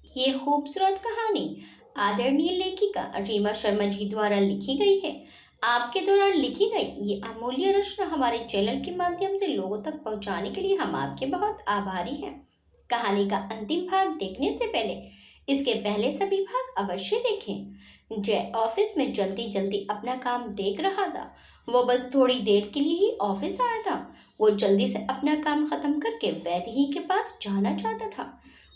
ये खूबसूरत कहानी आदरणीय लेखिका रीमा शर्मा जी द्वारा लिखी गई है। आपके दौरान लिखी गई ये अमूल्य रचना हमारे चैनल के माध्यम से लोगों तक पहुंचाने के लिए हम आपके बहुत आभारी हैं। कहानी का अंतिम भाग देखने से पहले इसके पहले सभी भाग अवश्य देखें। जय ऑफिस में जल्दी जल्दी अपना काम देख रहा था। वो बस थोड़ी देर के लिए ही ऑफिस आया था। वो जल्दी से अपना काम खत्म करके वैदेही के पास जाना चाहता था।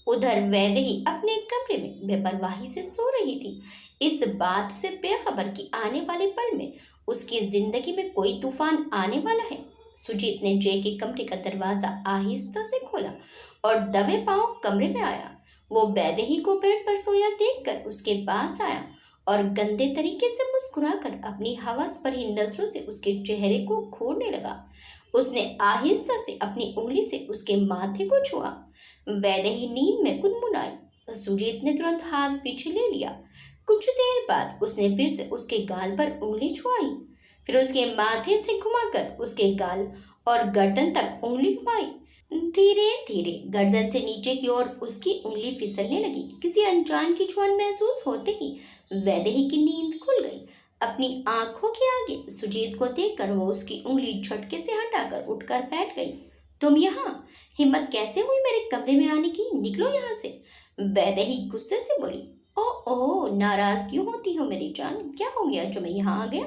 उधर वैदेही अपने कमरे में बेपरवाही से सो रही थी, इस बात से बेखबर कि आने वाले पल में उसकी जिंदगी में कोई तूफान आने वाला है। सुजीत ने जय के कमरे का दरवाजा आहिस्ता से खोला और दबे पांव कमरे में आया। वो वैदेही को बेड पर सोया देखकर उसके पास आया और गंदे तरीके से मुस्कुराकर अपनी हवस भरी नजरों से उसके चेहरे को घूरने लगा। उसने आहिस्ता से अपनी उंगली से उसके माथे को छुआ। वैदेही नींद में गुनगुनाई। सुजीत ने तुरंत हाथ पीछे ले लिया। कुछ देर बाद उसने फिर से उसके गाल पर उंगली छुआई, फिर उसके माथे से घुमाकर उसके गाल और गर्दन तक उंगली घुमाई। धीरे धीरे गर्दन से नीचे की ओर उसकी उंगली फिसलने लगी। किसी अनजान की छुअन महसूस होते ही वैदेही की नींद खुल गई। अपनी आंखों के आगे सुजीत को देखकर वो उसकी उंगली झटके से हटाकर उठकर बैठ गई। तुम यहाँ? हिम्मत कैसे हुई मेरे कमरे में आने की? निकलो यहाँ से। वैदेही गुस्से से बोली। ओ ओ, नाराज क्यों होती हो मेरी जान? क्या हो गया जो मैं यहाँ आ गया?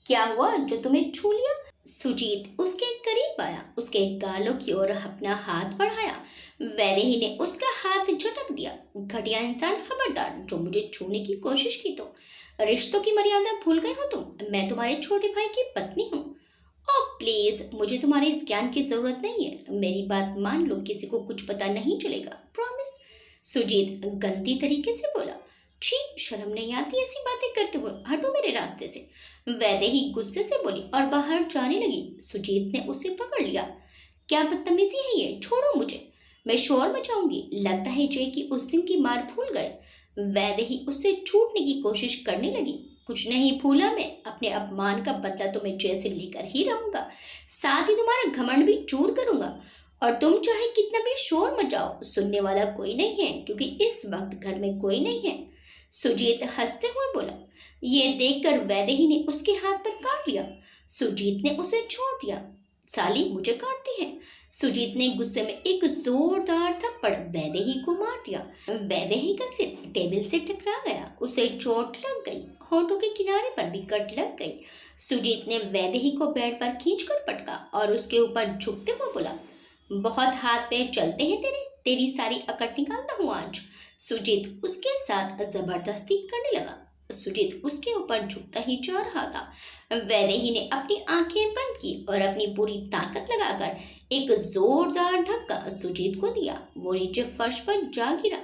क्या हुआ जो तुम्हें छू लिया? सुजीत उसके करीब आया, उसके गालों की ओर अपना हाथ बढ़ाया। वैदेही ने उसका हाथ झटक दिया। घटिया इंसान, खबरदार, जो मुझे छूने की कोशिश की तो। रिश्तों की मर्यादा भूल गए हो तुम। मैं तुम्हारे छोटे भाई की पत्नी हूँ। ओह प्लीज, मुझे तुम्हारे इस ज्ञान की जरूरत नहीं है। मेरी बात मान लो, किसी को कुछ पता नहीं चलेगा, प्रॉमिस। सुजीत गंदी तरीके से बोला। छी, शर्म नहीं आती ऐसी बातें करते हुए? हटो मेरे रास्ते से। वैदेही गुस्से से बोली और बाहर जाने लगी। सुजीत ने उसे पकड़ लिया। क्या बदतमीजी है ये? छोड़ो मुझे, मैं शोर मचाऊंगी। लगता है जय की उस दिन की मार भूल गए। वैदेही उससे छूटने की कोशिश करने लगी। कुछ नहीं भूला मैं। अपने अपमान का बदला तो मैं जय से लेकर ही रहूंगा, साथ ही तुम्हारा घमंड भी चूर करूंगा। और तुम चाहे कितना भी शोर मचाओ, सुनने वाला कोई नहीं है, क्योंकि इस वक्त घर में कोई नहीं है। सुजीत हंसते हुए बोला। ये देखकर वैदेही ने उसके हाथ पर काट लिया। सुजीत ने उसे छोड़ दिया। साली, मुझे काटती है। सुजीत ने गुस्से में एक जोरदार थप्पड़ वैदेही को मार दिया। वैदेही का सिर टेबल से टकरा गया। उसे चोट लग गई। होठों के किनारे पर भी कट लग गई। सुजीत ने वैदेही को बेड पर खींचकर पटका और उसके ऊपर झुकते हुए बोला। बहुत हाथ पैर चलते हैं तेरे। तेरी सारी अकड़ निकालता हूँ आज। सुजीत उसके साथ जबरदस्ती करने लगा। सुजीत उसके ऊपर झुकता ही जा रहा था। वैदेही ने अपनी आंखें बंद की और अपनी पूरी ताकत लगाकर एक जोरदार धक्का सुजीत को दिया। वो नीचे फर्श पर जा गिरा।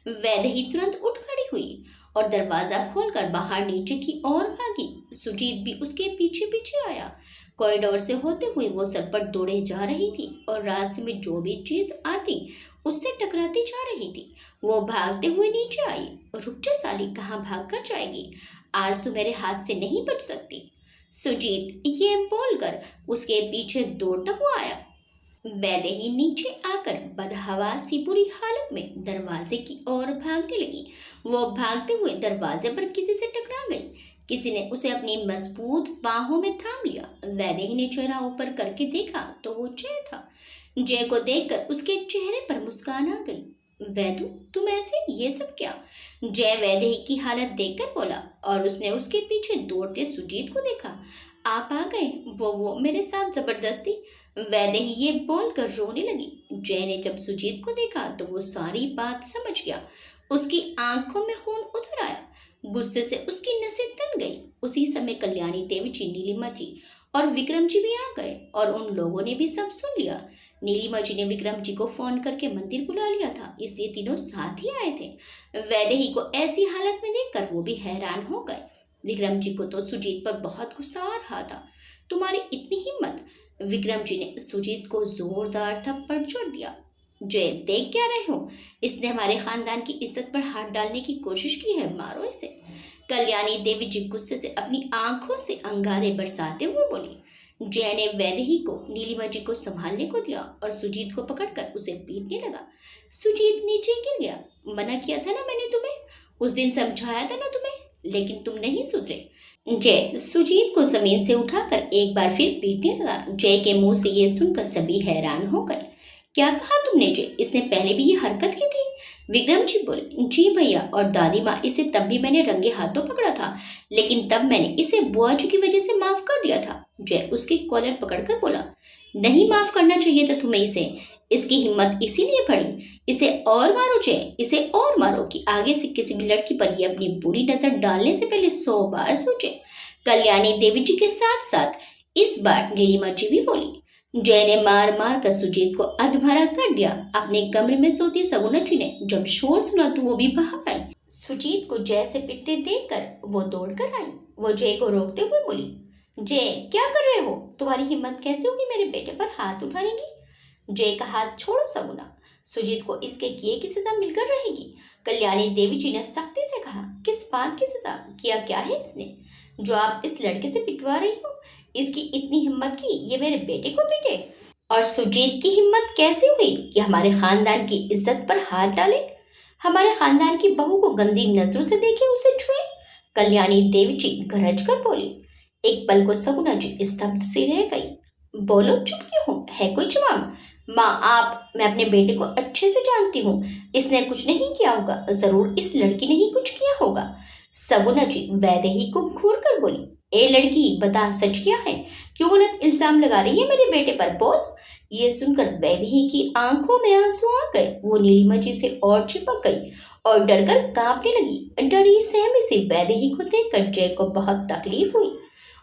वैदेही तुरंत उठ खड़ी हुई और दरवाजा खोलकर बाहर नीचे की ओर भागी। सुजीत भी उसके पीछे पीछे आया। कॉरिडोर से होते हुए वो सरपट दौड़े जा रही थी और रास्ते में जो भी चीज आती उससे टकराती जा रही थी। वो भागते हुए नीचे आई। रुक जा साली, कहाँ भाग कर जाएगी? आज तो मेरे हाथ से नहीं बच सकती। सुजीत ये बोलकर उसके पीछे दौड़ता हुआ आया। वैदेही नीचे आकर बदहवासी बुरी हालत में दरवाजे की ओर भागने लगी। वो भागते हुए दरवाजे पर किसी से टकरा गई। किसी ने उसे अपनी मजबूत बाहों में थाम लिया। वैदेही ने चेहरा ऊपर करके देखा तो वो जय था। जय को देखकर उसके चेहरे पर मुस्कान आ गई। वैदू, तुम ऐसे? ये सब क्या? जय वैदेही की हालत देखकर बोला और उसने उसके पीछे दौड़ते सुजीत को देखा। आप आ गए? वो मेरे साथ जबरदस्ती? वैदेही ये बोलकर रोने लगी। जय ने जब सुजीत को देखा तो वो सारी बात समझ गया। उसकी आंखों में खून उतर आया। गुस्से से उसकी नसें तन गई। उसी समय कल्याणी देवी जी, नीलिमा जी और विक्रम जी भी आ गए और उन लोगों ने भी सब सुन लिया। नीलिमा जी ने विक्रम जी को फोन करके मंदिर बुला लिया था, इसलिए तीनों साथ ही आए थे। वैदेही को ऐसी हालत में देखकर वो भी हैरान हो गए। विक्रम जी को तो सुजीत पर बहुत गुस्सा आ रहा था। तुम्हारी इतनी हिम्मत? विक्रम जी ने सुजीत को जोरदार थप्पड़ जड़ दिया। जय, देख क्या रहे हो? इसने हमारे खानदान की इज्जत पर हाथ डालने की कोशिश की है, मारो इसे। कल्याणी देवी जी गुस्से से अपनी आंखों से अंगारे बरसाते हुए बोली। जय ने वैदेही को नीलिमा जी को संभालने को दिया और सुजीत को पकड़कर उसे पीटने लगा। सुजीत नीचे गिर गया। मना किया था ना मैंने तुम्हें, उस दिन समझाया था ना तुम्हें, लेकिन तुम नहीं सुधरे। जय सुजीत को जमीन से उठाकर एक बार फिर पीटने लगा। जय के मुंह से ये सुनकर सभी हैरान हो गए। क्या कहा तुमने जय? इसने पहले भी ये हरकत की थी? विक्रम जी बोले, जी भैया, और दादी माँ, इसे तब भी मैंने रंगे हाथों पकड़ा था, लेकिन तब मैंने इसे बुआ जी की वजह से माफ कर दिया था। जय उसकी कॉलर पकड़कर बोला, नहीं माफ करना चाहिए था तुम्हें इसे, इसकी हिम्मत इसीलिए पड़ी। इसे और मारो जय, इसे और मारो कि आगे से किसी भी लड़की पर ये अपनी बुरी नजर डालने से पहले 100 बार सोचे। कल्याणी देवी जी के साथ साथ इस बार नीलिमा जी भी बोली। जय ने मार मार कर सुजीत को अधमरा कर दिया। अपने कमरे में सोती सगुना जी ने जब शोर सुना तो वो भी बाहर आई। सुजीत को जय से पिटते देखकर वो दौड़ कर आई। वो जय को रोकते हुए बोली, जय क्या कर रहे हो? तुम्हारी हिम्मत कैसे हुई मेरे बेटे पर हाथ उठाने की? जय का हाथ छोड़ो सगुना, सुजीत को इसके किए की सजा मिलकर रहेगी। कल्याणी देवी जी ने सख्ती से कहा, किस बात की सजा? किया क्या है इसने जो आप इस लड़के से पिटवा रही हो? इसकी इतनी हिम्मत की ये मेरे बेटे को पीटे? और सुजीत की हिम्मत कैसे हुई कि हमारे खानदान की इज्जत पर हाथ डाले, हमारे खानदान की बहू को गंदी नजरों से देखे, उसे छुए? कल्याणी देवी जी गरज कर बोली। एक पल को सगुना जी स्तब्ध सी रह गई। बोलो, चुप क्यों हो? है कोई जवाब? माँ आप, मैं अपने बेटे को अच्छे से जानती हूँ, इसने कुछ नहीं किया होगा, जरूर इस लड़की ने ही कुछ किया होगा। सगुना जी वैदेही को घूर कर बोली, ए लड़की बता सच क्या है? क्यों गलत इल्जाम लगा रही है मेरे बेटे पर? बोल। ये सुनकर वैदेही की आंखों में आंसू आ गए। वो नीलिमा जी से और चिपक गई और डरकर कांपने लगी। डरी सहमी सी वैदेही को देखकर जय को बहुत तकलीफ हुई।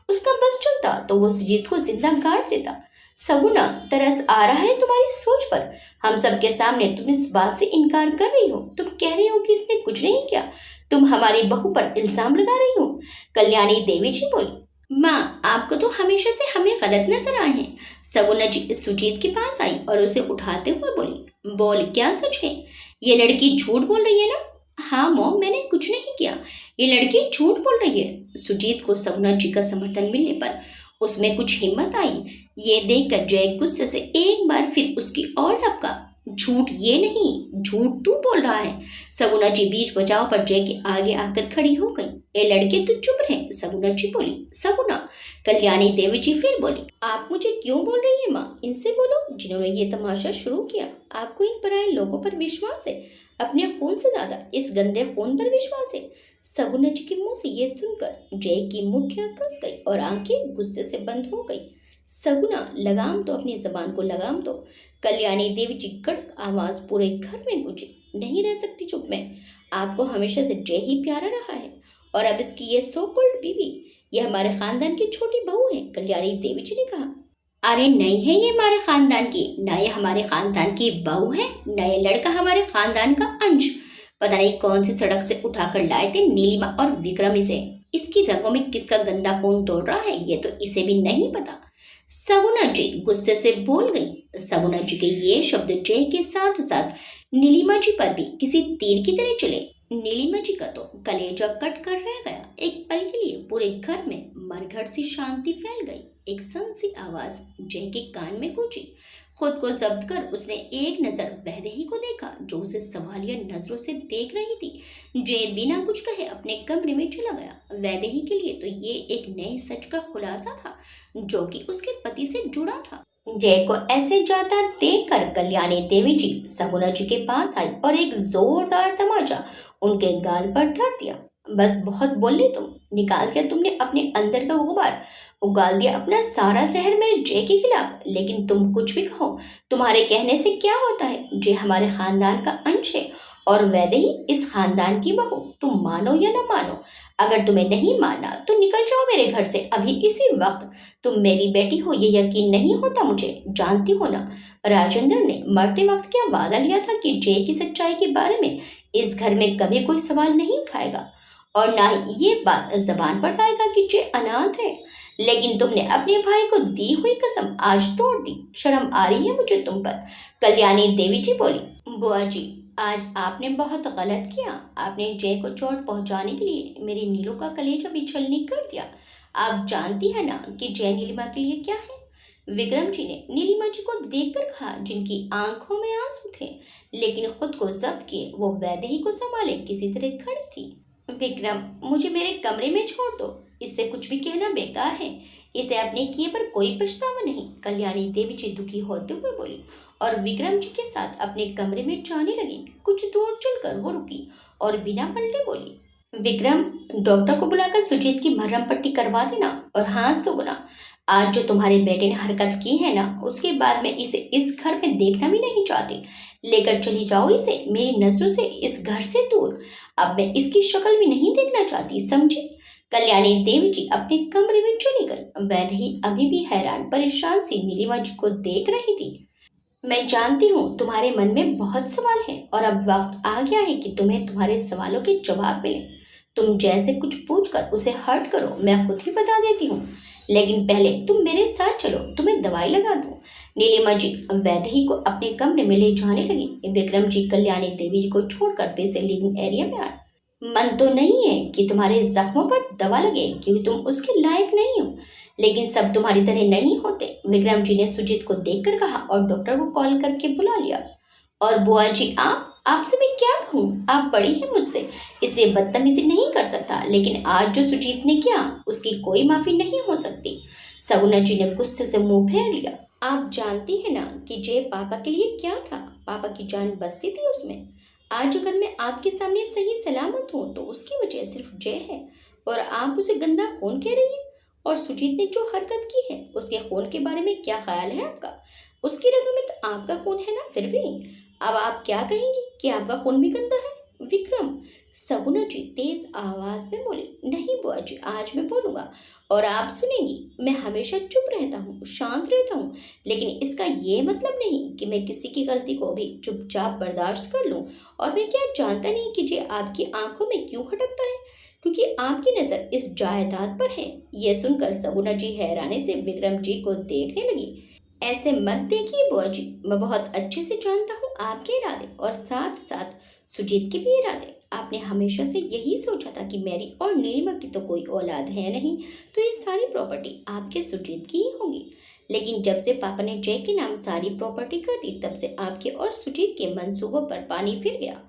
उसका बस चलता तो वो सुजीत को जिंदा गाड़ देता। सगुना, तरस आ रहा है तुम्हारी सोच पर। हम सबके सामने तुम इस बात से इनकार कर रही हो। तुम कह रही हो कि इसने कुछ नहीं किया। तुम हमारी बहू पर इल्जाम लगा रही हो। कल्याणी देवी जी बोली, माँ आपको तो हमेशा से हमें गलत नजर आए हैं। सगुना जी सुजीत के पास आई और उसे उठाते हुए बोली, बोल क्या सच है? ये लड़की झूठ बोल रही है ना? हाँ मॉम, मैंने कुछ नहीं किया, ये लड़की झूठ बोल रही है। सुजीत को सगुना जी का समर्थन मिलने पर उसमें कुछ हिम्मत आई। ये देखकर जय गुस्से से एक बार फिर उसकी ओर लपका। झूठ ये नहीं, झूठ तू बोल रहा है। सगुना जी बीच बचाव पर जय के आगे आकर खड़ी हो गई। ए लड़के तू चुप रहे, सगुना जी बोली। सगुना, कल्याणी देवी जी फिर बोली, आप मुझे क्यों बोल रही है माँ? इनसे बोलो जिन्होंने ये तमाशा शुरू किया। आपको इन पराये लोगों पर विश्वास है, अपने खून से ज्यादा इस गंदे खून पर विश्वास है। सगुना जी के मुंह से ये सुनकर जय की मुठ्ठियां कस गई और आंखें गुस्से से बंद हो गई। सगुना, लगाम दो अपनी जबान को, लगाम दो। कल्याणी देवी जी कड़क आवाज पूरे घर में गूंजी। नहीं रह सकती चुप में। आपको हमेशा से जय ही प्यारा रहा है, और अब इसकी ये सो कॉल्ड बीवी, ये हमारे खानदान की छोटी बहू है। कल्याणी देवी जी ने कहा, अरे नहीं है ये हमारे खानदान की, न ये हमारे खानदान की बहू है, न ये लड़का हमारे खानदान का अंश। पता नहीं कौन सी सड़क से उठाकर लाए थे नीलिमा और विक्रम इसे। इसकी रगों में किसका गंदा खून दौड़ रहा है ये तो इसे भी नहीं पता। सगुना जी गुस्से से बोल गई। सगुना जी के ये शब्द जय के साथ साथ नीलिमा जी पर भी किसी तीर की तरह चले। नीलिमा जी का तो कलेजा कट कर रह गया। एक पल के लिए पूरे घर में मरघट सी शांति फैल गई। एक सन सी आवाज जय के कान में गूंजी। खुद को जब्त कर उसने एक नजर वैदेही को देखा जो उसे सवालिया नजरों से देख रही थी। जय बिना कुछ कहे अपने कमरे में चला गया। वैदेही के लिए तो ये एक नए सच का खुलासा था जो कि उसके पति से जुड़ा था। जय को ऐसे जाता देखकर कल्याणी देवी जी सगुना जी के पास आई और एक जोरदार तमाचा उनके गाल पर धर दिया। बस बहुत बोल ली तुम, निकाल दिया तुमने अपने अंदर का गुबार, उगाल दिया अपना सारा शहर मेरे जय के खिलाफ। लेकिन तुम कुछ भी कहो, तुम्हारे कहने से क्या होता है? जय हमारे खानदान का अंश है और वैदेही इस खानदान की बहू। तुम मानो या न मानो, अगर तुम्हें नहीं माना तो निकल जाओ मेरे घर से अभी इसी वक्त। तुम मेरी बेटी हो ये यकीन नहीं होता मुझे, जानती हो ना राजेंद्र ने मरते वक्त क्या वादा लिया था कि जय की सच्चाई के बारे में इस घर में कभी कोई सवाल नहीं उठाएगा और ना ही ये बात जबान पर लाएगा कि जय अनाथ है। लेकिन तुमने अपने भाई को दी हुई कसम आज तोड़ दी। शर्म आ रही है मुझे तुम पर। कल्याणी देवी जी बोली, बुआ जी आज आपने बहुत गलत किया। आपने जय को चोट पहुंचाने के लिए मेरी नीलू का कलेजा भी छलनी कर दिया। आप जानती है ना कि जय नीलिमा के लिए क्या है। विक्रम जी ने नीलिमा जी को देखकर कहा, जिनकी आंखों में आंसू थे, लेकिन खुद को जब्त किए वो वैदेही को संभाले किसी तरह खड़ी थी। विक्रम, मुझे मेरे कमरे में छोड़ दो। इससे कुछ भी कहना बेकार है। इसे अपने किए पर कोई पछतावा नहीं, कल्याणी देवी जी दुखी होते हुए बोली और विक्रम जी के साथ अपने कमरे में जाने लगी। कुछ दूर चलकर वो रुकी और बिना पलटे बोली, विक्रम, डॉक्टर को बुलाकर सुजीत की मरहम पट्टी करवा देना। और हाँ सुगुना, आज जो तुम्हारे बेटे ने हरकत की है ना, उसके बाद मैं इसे इस घर में देखना भी नहीं चाहती। लेकर चली जाओ इसे मेरी नजरों से, इस घर से दूर। अब मैं इसकी शक्ल भी नहीं देखना चाहती, समझी। कल्याणी देवी जी अपने कमरे में चली गई। वैदेही अभी भी हैरान परेशान सी नीलिमा जी को देख रही थी। मैं जानती हूँ तुम्हारे मन में बहुत सवाल हैं और अब वक्त आ गया है कि तुम्हें तुम्हारे सवालों के जवाब मिले। तुम जैसे कुछ पूछकर उसे हर्ट करो, मैं खुद ही बता देती हूँ। लेकिन पहले तुम मेरे साथ चलो, तुम्हें दवाई लगा दूँ। नीलिमा जी वैदेही को अपने कमरे में ले जाने लगी। विक्रम जी कल्याणी देवी जी को छोड़कर वैसे लिविंग एरिया में आए। मन तो नहीं है कि तुम्हारे जख्मों पर दवा लगे, क्योंकि तुम उसके लायक नहीं हो, लेकिन सब तुम्हारी तरह नहीं होते। विक्रम जी ने सुजीत को देखकर कहा और डॉक्टर को कॉल करके बुला लिया। और बुआ जी, आपसे मैं क्या कहूँ, आप बड़ी हैं मुझसे, इसलिए बदतमीजी नहीं कर सकता, लेकिन आज जो सुजीत ने किया उसकी कोई माफी नहीं हो सकती। सगुना जी ने गुस्से से मुंह फेर लिया। आप जानती हैं ना कि जय पापा के लिए क्या था। पापा की जान बसती थी उसमें। आज अगर मैं आपके सामने सही सलामत हूँ तो उसकी वजह सिर्फ जय है, और आप उसे गंदा खून कह रही हैं। और सुजीत ने जो हरकत की है उसके खून के बारे में क्या ख्याल है आपका? उसकी रगों में तो आपका खून है ना, फिर भी अब आप क्या कहेंगी कि आपका खून भी गंदा है? विक्रम, सगुना जी तेज आवाज में बोली, नहीं बुआ जी, आज मैं बोलूंगा और आप सुनेंगी। मैं हमेशा चुप रहता हूँ, शांत रहता हूँ, लेकिन इसका ये मतलब नहीं कि मैं किसी की गलती को भी चुपचाप बर्दाश्त कर लूँ। और मैं क्या जानता नहीं कि ये आपकी आंखों में क्यों खटकता है, क्योंकि आपकी नजर इस जायदाद पर है। ये सुनकर सगुना जी हैरानी से विक्रम जी को देखने लगी। ऐसे मत देखिए बुआ जी, मैं बहुत अच्छे से जानता हूँ आपके इरादे और साथ साथ सुजीत के भी इरादे। आपने हमेशा से यही सोचा था कि मेरी और नीलिमा की तो कोई औलाद है नहीं, तो ये सारी प्रॉपर्टी आपके सुजीत की ही होगी। लेकिन जब से पापा ने जय के नाम सारी प्रॉपर्टी कर दी, तब से आपके और सुजीत के मंसूबों पर पानी फिर गया।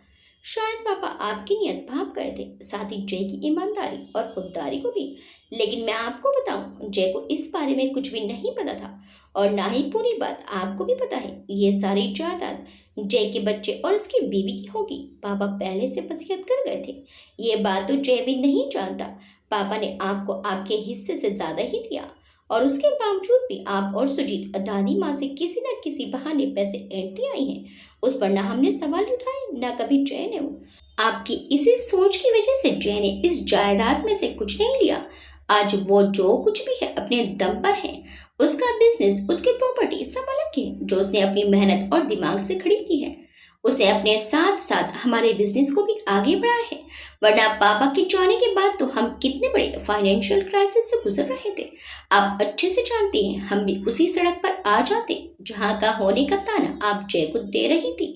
शायद पापा आपकी नियत भाप गए थे, साथ ही जय की ईमानदारी और खुददारी को भी। लेकिन मैं आपको बताऊं, जय को इस बारे में कुछ भी नहीं पता था, और ना ही पूरी बात आपको भी पता है। ये सारी जायदाद जय के बच्चे और उसकी बीवी की होगी। पापा पहले से वसीयत कर गए थे। ये बात तो जय भी नहीं जानता। पापा ने आपको आपके हिस्से से ज्यादा ही दिया, और उसके बावजूद भी आप और सुजीत दादी माँ से किसी न किसी बहाने पैसे ऐंठती आई हैं। उस पर ना हमने सवाल उठाए, ना कभी जय ने। आपकी इसी सोच की वजह से जय ने इस जायदाद में से कुछ नहीं लिया। आज वो जो कुछ भी है अपने दम पर है। उसका बिजनेस, उसकी प्रॉपर्टी सब अलग है, जो उसने अपनी मेहनत और दिमाग से खड़ी की है। उसने अपने साथ साथ हमारे बिजनेस को भी आगे बढ़ाया है, वरना पापा के जाने के बाद तो हम कितने बड़े फाइनेंशियल क्राइसिस से गुजर रहे थे। आप अच्छे से जानती हैं, हम भी उसी सड़क पर आ जाते जहां का होने का ताना आप जय को दे रही थी।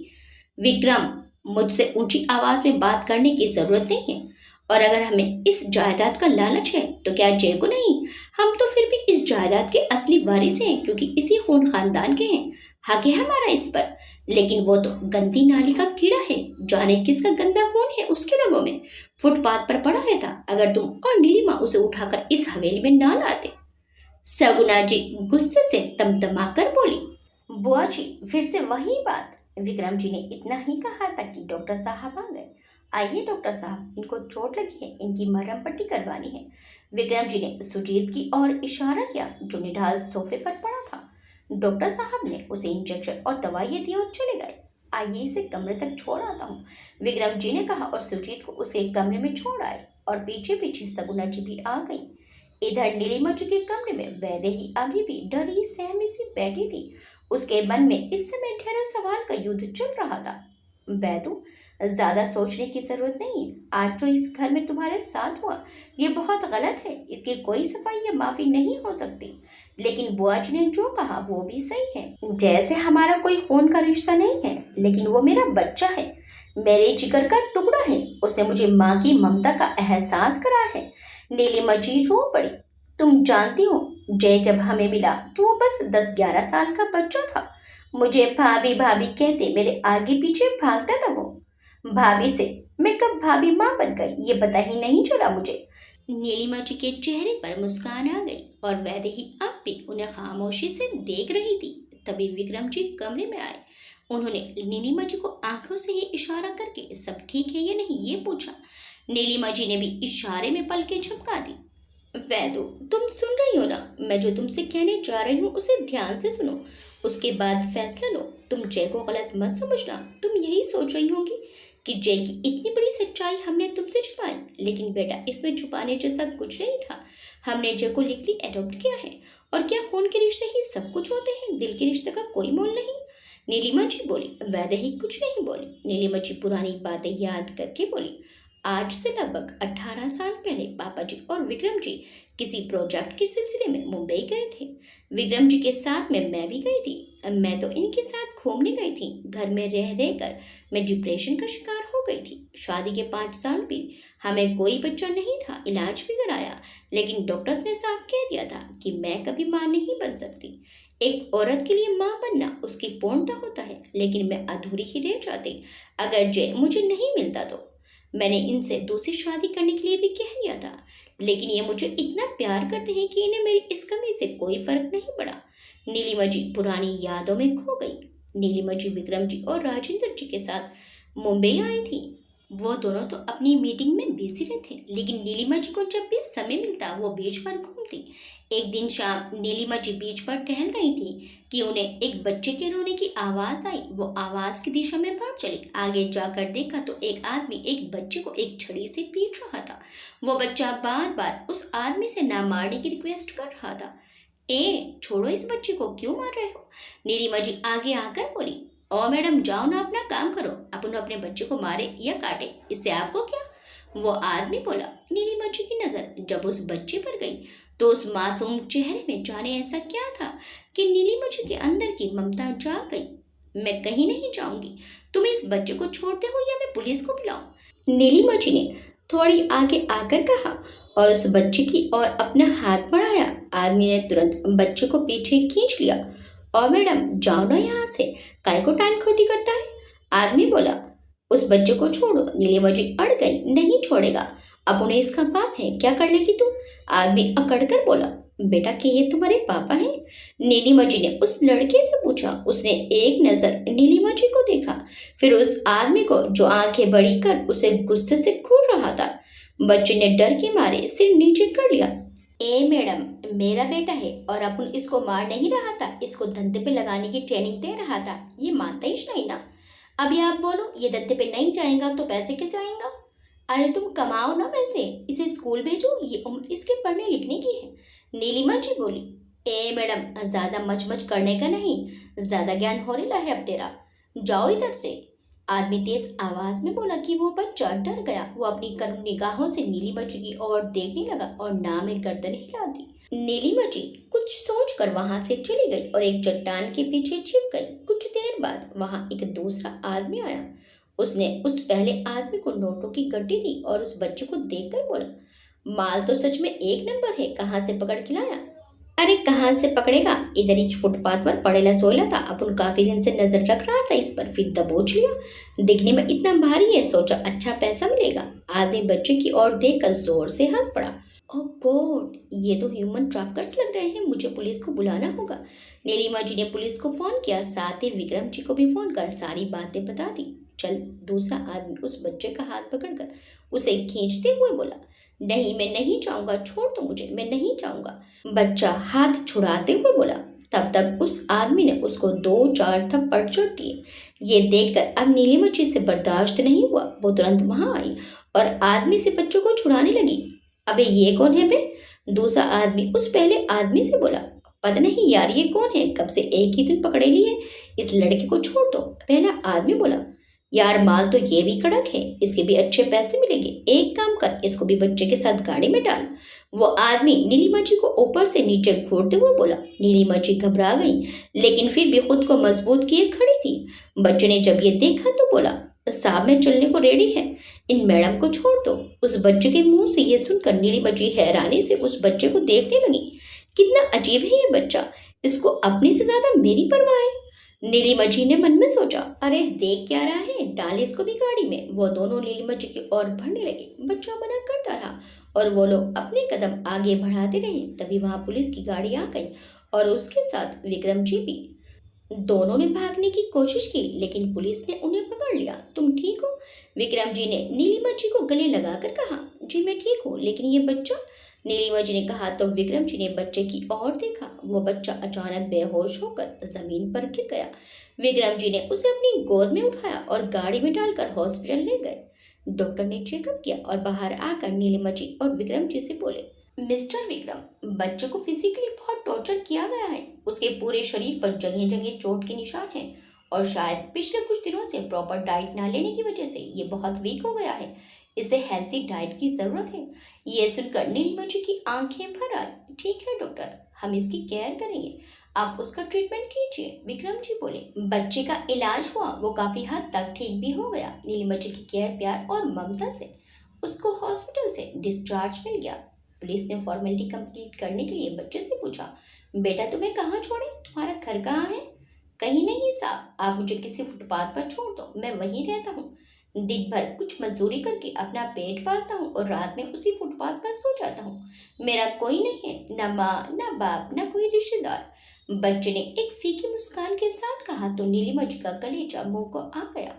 विक्रम, मुझसे ऊंची आवाज में बात करने की जरूरत नहीं है। और अगर हमें इस जायदाद का लालच है तो क्या जय को नहीं? हम तो फिर भी इस जायदाद के असली वारिस हैं, क्योंकि इसी खून खानदान के हैं। हक है हमारा इस पर। लेकिन वो तो गंदी नाली का कीड़ा है, जाने किसका गंदा खून है उसके रगों में। फुटपाथ पर पड़ा रहता अगर तुम और नीलिमा उसे उठाकर इस हवेली में ना लाते। सगुना जी गुस्से से तमतमाकर बोली। बुआ जी, फिर से वही बात। विक्रम जी ने इतना ही कहा था कि डॉक्टर साहब आ गए। आइए डॉक्टर साहब, इनको चोट लगी है, इनकी मरहम पट्टी करवानी है। विक्रम जी ने सुजीत की ओर इशारा किया, जो निढाल सोफे पर पड़ा था। डॉक्टर साहब ने उसे इंजेक्शन और दवाइयाँ दी और चले गए। आइए इसे कमरे तक छोड़ आता हूँ, विक्रम जी ने कहा और सुजीत को उसके कमरे में छोड़ आए। और पीछे पीछे सगुना जी भी आ गई। इधर नीलिमा जी के कमरे में वैदेही अभी भी डरी सहमी सी बैठी थी। उसके मन में इस समय ढेरों सवाल का युद्ध चल रहा था। वैदू, ज्यादा सोचने की जरूरत नहीं है। आज जो इस घर में तुम्हारे साथ हुआ ये बहुत गलत है, इसकी कोई सफाई या माफी नहीं हो सकती। लेकिन बुआ जी ने जो कहा वो भी सही है। जैसे हमारा कोई खून का रिश्ता नहीं है, लेकिन वो मेरा बच्चा है, मेरे जिगर का टुकड़ा है। उसने मुझे माँ की ममता का एहसास करा है। नीलिमा जी रो पड़ी। तुम जानती हो जय जब हमें मिला तो वो बस 10-11 साल का बच्चा था। मुझे भाभी भाभी कहते मेरे आगे पीछे भागता था वो। भाभी से मैं कब भाभी माँ बन गई ये पता ही नहीं चला मुझे। नीलिमा जी के चेहरे पर मुस्कान आ गई और वैसे ही अब भी उन्हें खामोशी से देख रही थी। तभी विक्रम जी कमरे में आए। उन्होंने नीलिमा जी को आंखों से ही इशारा करके सब ठीक है या नहीं ये पूछा। नीलिमा जी ने भी इशारे में पलकें झपका दी। वैदो, तुम सुन रही हो ना? मैं जो तुमसे कहने जा रही हूँ उसे ध्यान से सुनो, उसके बाद फैसला लो। तुम जय को गलत मत समझना। तुम यही सोच रही होगी कि जय की इतनी बड़ी सच्चाई हमने तुमसे छुपाई, लेकिन बेटा इसमें छुपाने जैसा कुछ नहीं था। हमने जय को लीगली एडॉप्ट किया है। और क्या खून के रिश्ते ही सब कुछ होते हैं? दिल के रिश्ते का कोई मोल नहीं। नीलिमा जी बोली। वैदेही कुछ नहीं बोली। नीलिमा जी पुरानी बातें याद करके बोली। आज से लगभग 18 साल पहले पापा जी और विक्रम जी किसी प्रोजेक्ट के सिलसिले में मुंबई गए थे। विक्रम जी के साथ में मैं भी गई थी। मैं तो इनके साथ घूमने गई थी। घर में रह रहकर मैं डिप्रेशन का शिकार हो गई थी। शादी के 5 साल भी हमें कोई बच्चा नहीं था। इलाज भी कराया, लेकिन डॉक्टर्स ने साफ कह दिया था कि मैं कभी माँ नहीं बन सकती। एक औरत के लिए माँ बनना उसकी पूर्णता होता है, लेकिन मैं अधूरी ही रह जाती अगर जय मुझे नहीं मिलता तो। मैंने इनसे दूसरी शादी करने के लिए भी कह दिया था, लेकिन ये मुझे इतना प्यार करते हैं कि इन्हें मेरी इस कमी से कोई फर्क नहीं पड़ा। नीलिमा जी पुरानी यादों में खो गई। नीलिमा जी विक्रम जी और राजेंद्र जी के साथ मुंबई आई थी। वो दोनों तो अपनी मीटिंग में बिजी रहते, लेकिन नीलिमा जी को जब भी समय मिलता वो बीच पर घूमती। एक दिन शाम नीलिमा जी बीच पर टहल रही थी कि उन्हें एक बच्चे के रोने की आवाज़ आई। वो आवाज़ की दिशा में बढ़ चली। आगे जाकर देखा तो एक आदमी एक बच्चे को एक छड़ी से पीट रहा था। वो बच्चा बार बार उस आदमी से ना मारने की रिक्वेस्ट कर रहा था। ए छोड़ो, इस बच्चे को क्यों मार रहे हो? नीलिमा जी आगे आकर बोली। ओ मैडम, जाओ ना, अपना काम करो। अपन अपने बच्चे को मारे या काटे, इससे आपको क्या? वो आदमी बोला। नीलिमा जी की नज़र जब उस बच्चे पर गई तो उस मासूम चेहरे में जाने ऐसा क्या था कि नीलिमा जी के अंदर की ममता जाग गई। मैं कहीं नहीं जाऊंगी। तुम इस बच्चे को छोड़ते हो या मैं पुलिस को बुलाऊं? नीलिमा जी ने थोड़ी आगे आकर कहा और उस बच्चे की ओर अपना हाथ बढ़ाया। आदमी ने तुरंत बच्चे को पीछे खींच लिया। और मैडम, जाओ ना यहाँ से, काय को टाइम खोटी करता है? आदमी बोला। उस बच्चे को छोड़ो। नीलिमा जी अड़ गई। नहीं छोड़ेगा। अब उन्हें इसका बाप है, क्या कर लेगी तू? आदमी अकड़कर बोला। बेटा, कि ये तुम्हारे पापा हैं? नीलिमा जी ने उस लड़के से पूछा। उसने एक नजर नीलिमा जी को देखा, फिर उस आदमी को जो आंखें बड़ी कर उसे गुस्से से घूर रहा था। बच्चे ने डर के मारे सिर नीचे कर लिया। ए मैडम, मेरा बेटा है और अपन इसको मार नहीं रहा था, इसको धंधे पे लगाने की ट्रेनिंग दे रहा था। ये मानता ही नहीं ना। अभी आप बोलो, ये धंधे पे नहीं जाएगा तो पैसे कैसे आएगा? अरे तुम कमाओ ना पैसे, इसे स्कूल भेजो, ये उम्र इसके पढ़ने लिखने की है। नीलिमा जी बोली। ए मैडम, ज्यादा मचमच करने का नहीं, ज्यादा ज्ञान हो रहा है अब तेरा। जाओ इधर से। आदमी तेज आवाज में बोला कि वो बच्चा डर गया। वो अपनी करुण निगाहों से नीलिमा जी की ओर देखने लगा और ना में गर्दन हिला दी। नीलिमा जी कुछ सोच कर वहां से चली गई और एक चट्टान के पीछे छिप गई। कुछ देर बाद वहां एक दूसरा आदमी आया। उसने उस पहले आदमी को नोटों की गड्डी दी और उस बच्चे को देखकर बोला, माल तो सच में एक नंबर है, कहाँ से पकड़ के लाया? अरे कहाँ से पकड़ेगा, इधर ही फुटपाथ पर पड़ेला सोएला था। अपन काफी दिन से नजर रख रहा था इस पर, फिर दबोच लिया। दिखने में इतना भारी है, सोचा अच्छा पैसा मिलेगा। आदमी बच्चे की ओर देखकर जोर से हंस पड़ा। ओह गॉड, ये तो ह्यूमन ट्रैफिकर्स लग रहे हैं, मुझे पुलिस को बुलाना होगा। नीलिमा जी ने पुलिस को फोन किया, साथ ही विक्रम जी को भी फोन कर सारी बातें बता दी। चल। दूसरा आदमी उस बच्चे का हाथ पकड़कर उसे खींचते हुए बोला। नहीं, मैं नहीं चाहूंगा, छोड़ दो मुझे, मैं नहीं चाहूंगा। बच्चा हाथ छुड़ाते हुए बोला। तब तक उस आदमी ने उसको 2-4 थप्पड़ चढ़ दिए। ये देखकर अब नीलिमा जी से बर्दाश्त नहीं हुआ। वो तुरंत वहां आई और आदमी से बच्चों को छुड़ाने लगी। अबे ये कौन है बे? दूसरा आदमी उस पहले आदमी से बोला। पता नहीं यार, ये कौन है, कब से एक ही दिन पकड़े लिए, इस लड़के को छोड़ दो। पहला आदमी बोला। यार माल तो ये भी कड़क है, इसके भी अच्छे पैसे मिलेंगे। एक काम कर, इसको भी बच्चे के साथ गाड़ी में डाल। वो आदमी नीलिमा जी को ऊपर से नीचे घूरते हुए बोला। नीलिमा जी घबरा गई, लेकिन फिर भी खुद को मजबूत किए खड़ी थी। बच्चे ने जब ये देखा तो बोला, साहब मैं चलने को रेडी है, इन मैडम को छोड़ दो। उस बच्चे के मुंह से ये सुनकर नीलिमा जी हैरानी से उस बच्चे को देखने लगी। कितना अजीब है ये बच्चा, इसको अपने से ज्यादा मेरी परवाह है। नीलिमा जी ने मन में सोचा। अरे देख क्या रहा है, डाल इसको भी गाड़ी में। वो दोनों नीलिमा जी की ओर बढ़ने लगे। बच्चा मना करता रहा और वो लोग अपने कदम आगे बढ़ाते रहे। तभी वहां पुलिस की गाड़ी आ गई और उसके साथ विक्रम जी भी। दोनों ने भागने की कोशिश की लेकिन पुलिस ने उन्हें पकड़ लिया। तुम ठीक हो? विक्रम जी ने नीलिमा जी को गले लगाकर कहा। जी मैं ठीक हूँ, लेकिन ये बच्चा, नीलिमा जी ने कहा तो विक्रम जी ने बच्चे की ओर देखा। वो बच्चा अचानक बेहोश होकर जमीन पर गिर गया। विक्रम जी ने उसे अपनी गोद में उठाया और गाड़ी में डालकर हॉस्पिटल ले गए। डॉक्टर ने चेकअप किया और बाहर आकर नीलिमा जी और विक्रम जी से बोले, मिस्टर विक्रम, बच्चे को फिजिकली बहुत टॉर्चर किया गया है। उसके पूरे शरीर पर जगह जगह चोट के निशान हैं और शायद पिछले कुछ दिनों से प्रॉपर डाइट ना लेने की वजह से ये बहुत वीक हो गया है। इसे हेल्थी डाइट की जरूरत है। ये सुनकर नीलिमा जी की आंखें भर आई। ठीक है डॉक्टर, हम इसकी केयर करेंगे, आप उसका ट्रीटमेंट कीजिए, विक्रम जी बोले। बच्चे का इलाज हुआ, वो काफी हद तक ठीक भी हो गया। नीलिमा जी की केयर, प्यार और ममता से उसको हॉस्पिटल से डिस्चार्ज मिल गया। पुलिस ने फॉर्मेलिटी कंप्लीट करने के लिए बच्चे से पूछा, बेटा तुम्हें कहाँ छोड़े, तुम्हारा घर कहाँ है? कहीं नहीं साहब, आप मुझे किसी फुटपाथ पर छोड़ दो, मैं वहीं रहता हूँ। दिन भर कुछ मजदूरी करके अपना पेट पालता हूँ और रात में उसी फुटपाथ पर सो जाता हूँ। मेरा कोई नहीं है, ना माँ ना बाप ना कोई रिश्तेदार। बच्चे ने एक फीकी मुस्कान के साथ कहा तो नीलिमा जी का कलेजा मुंह को आ गया।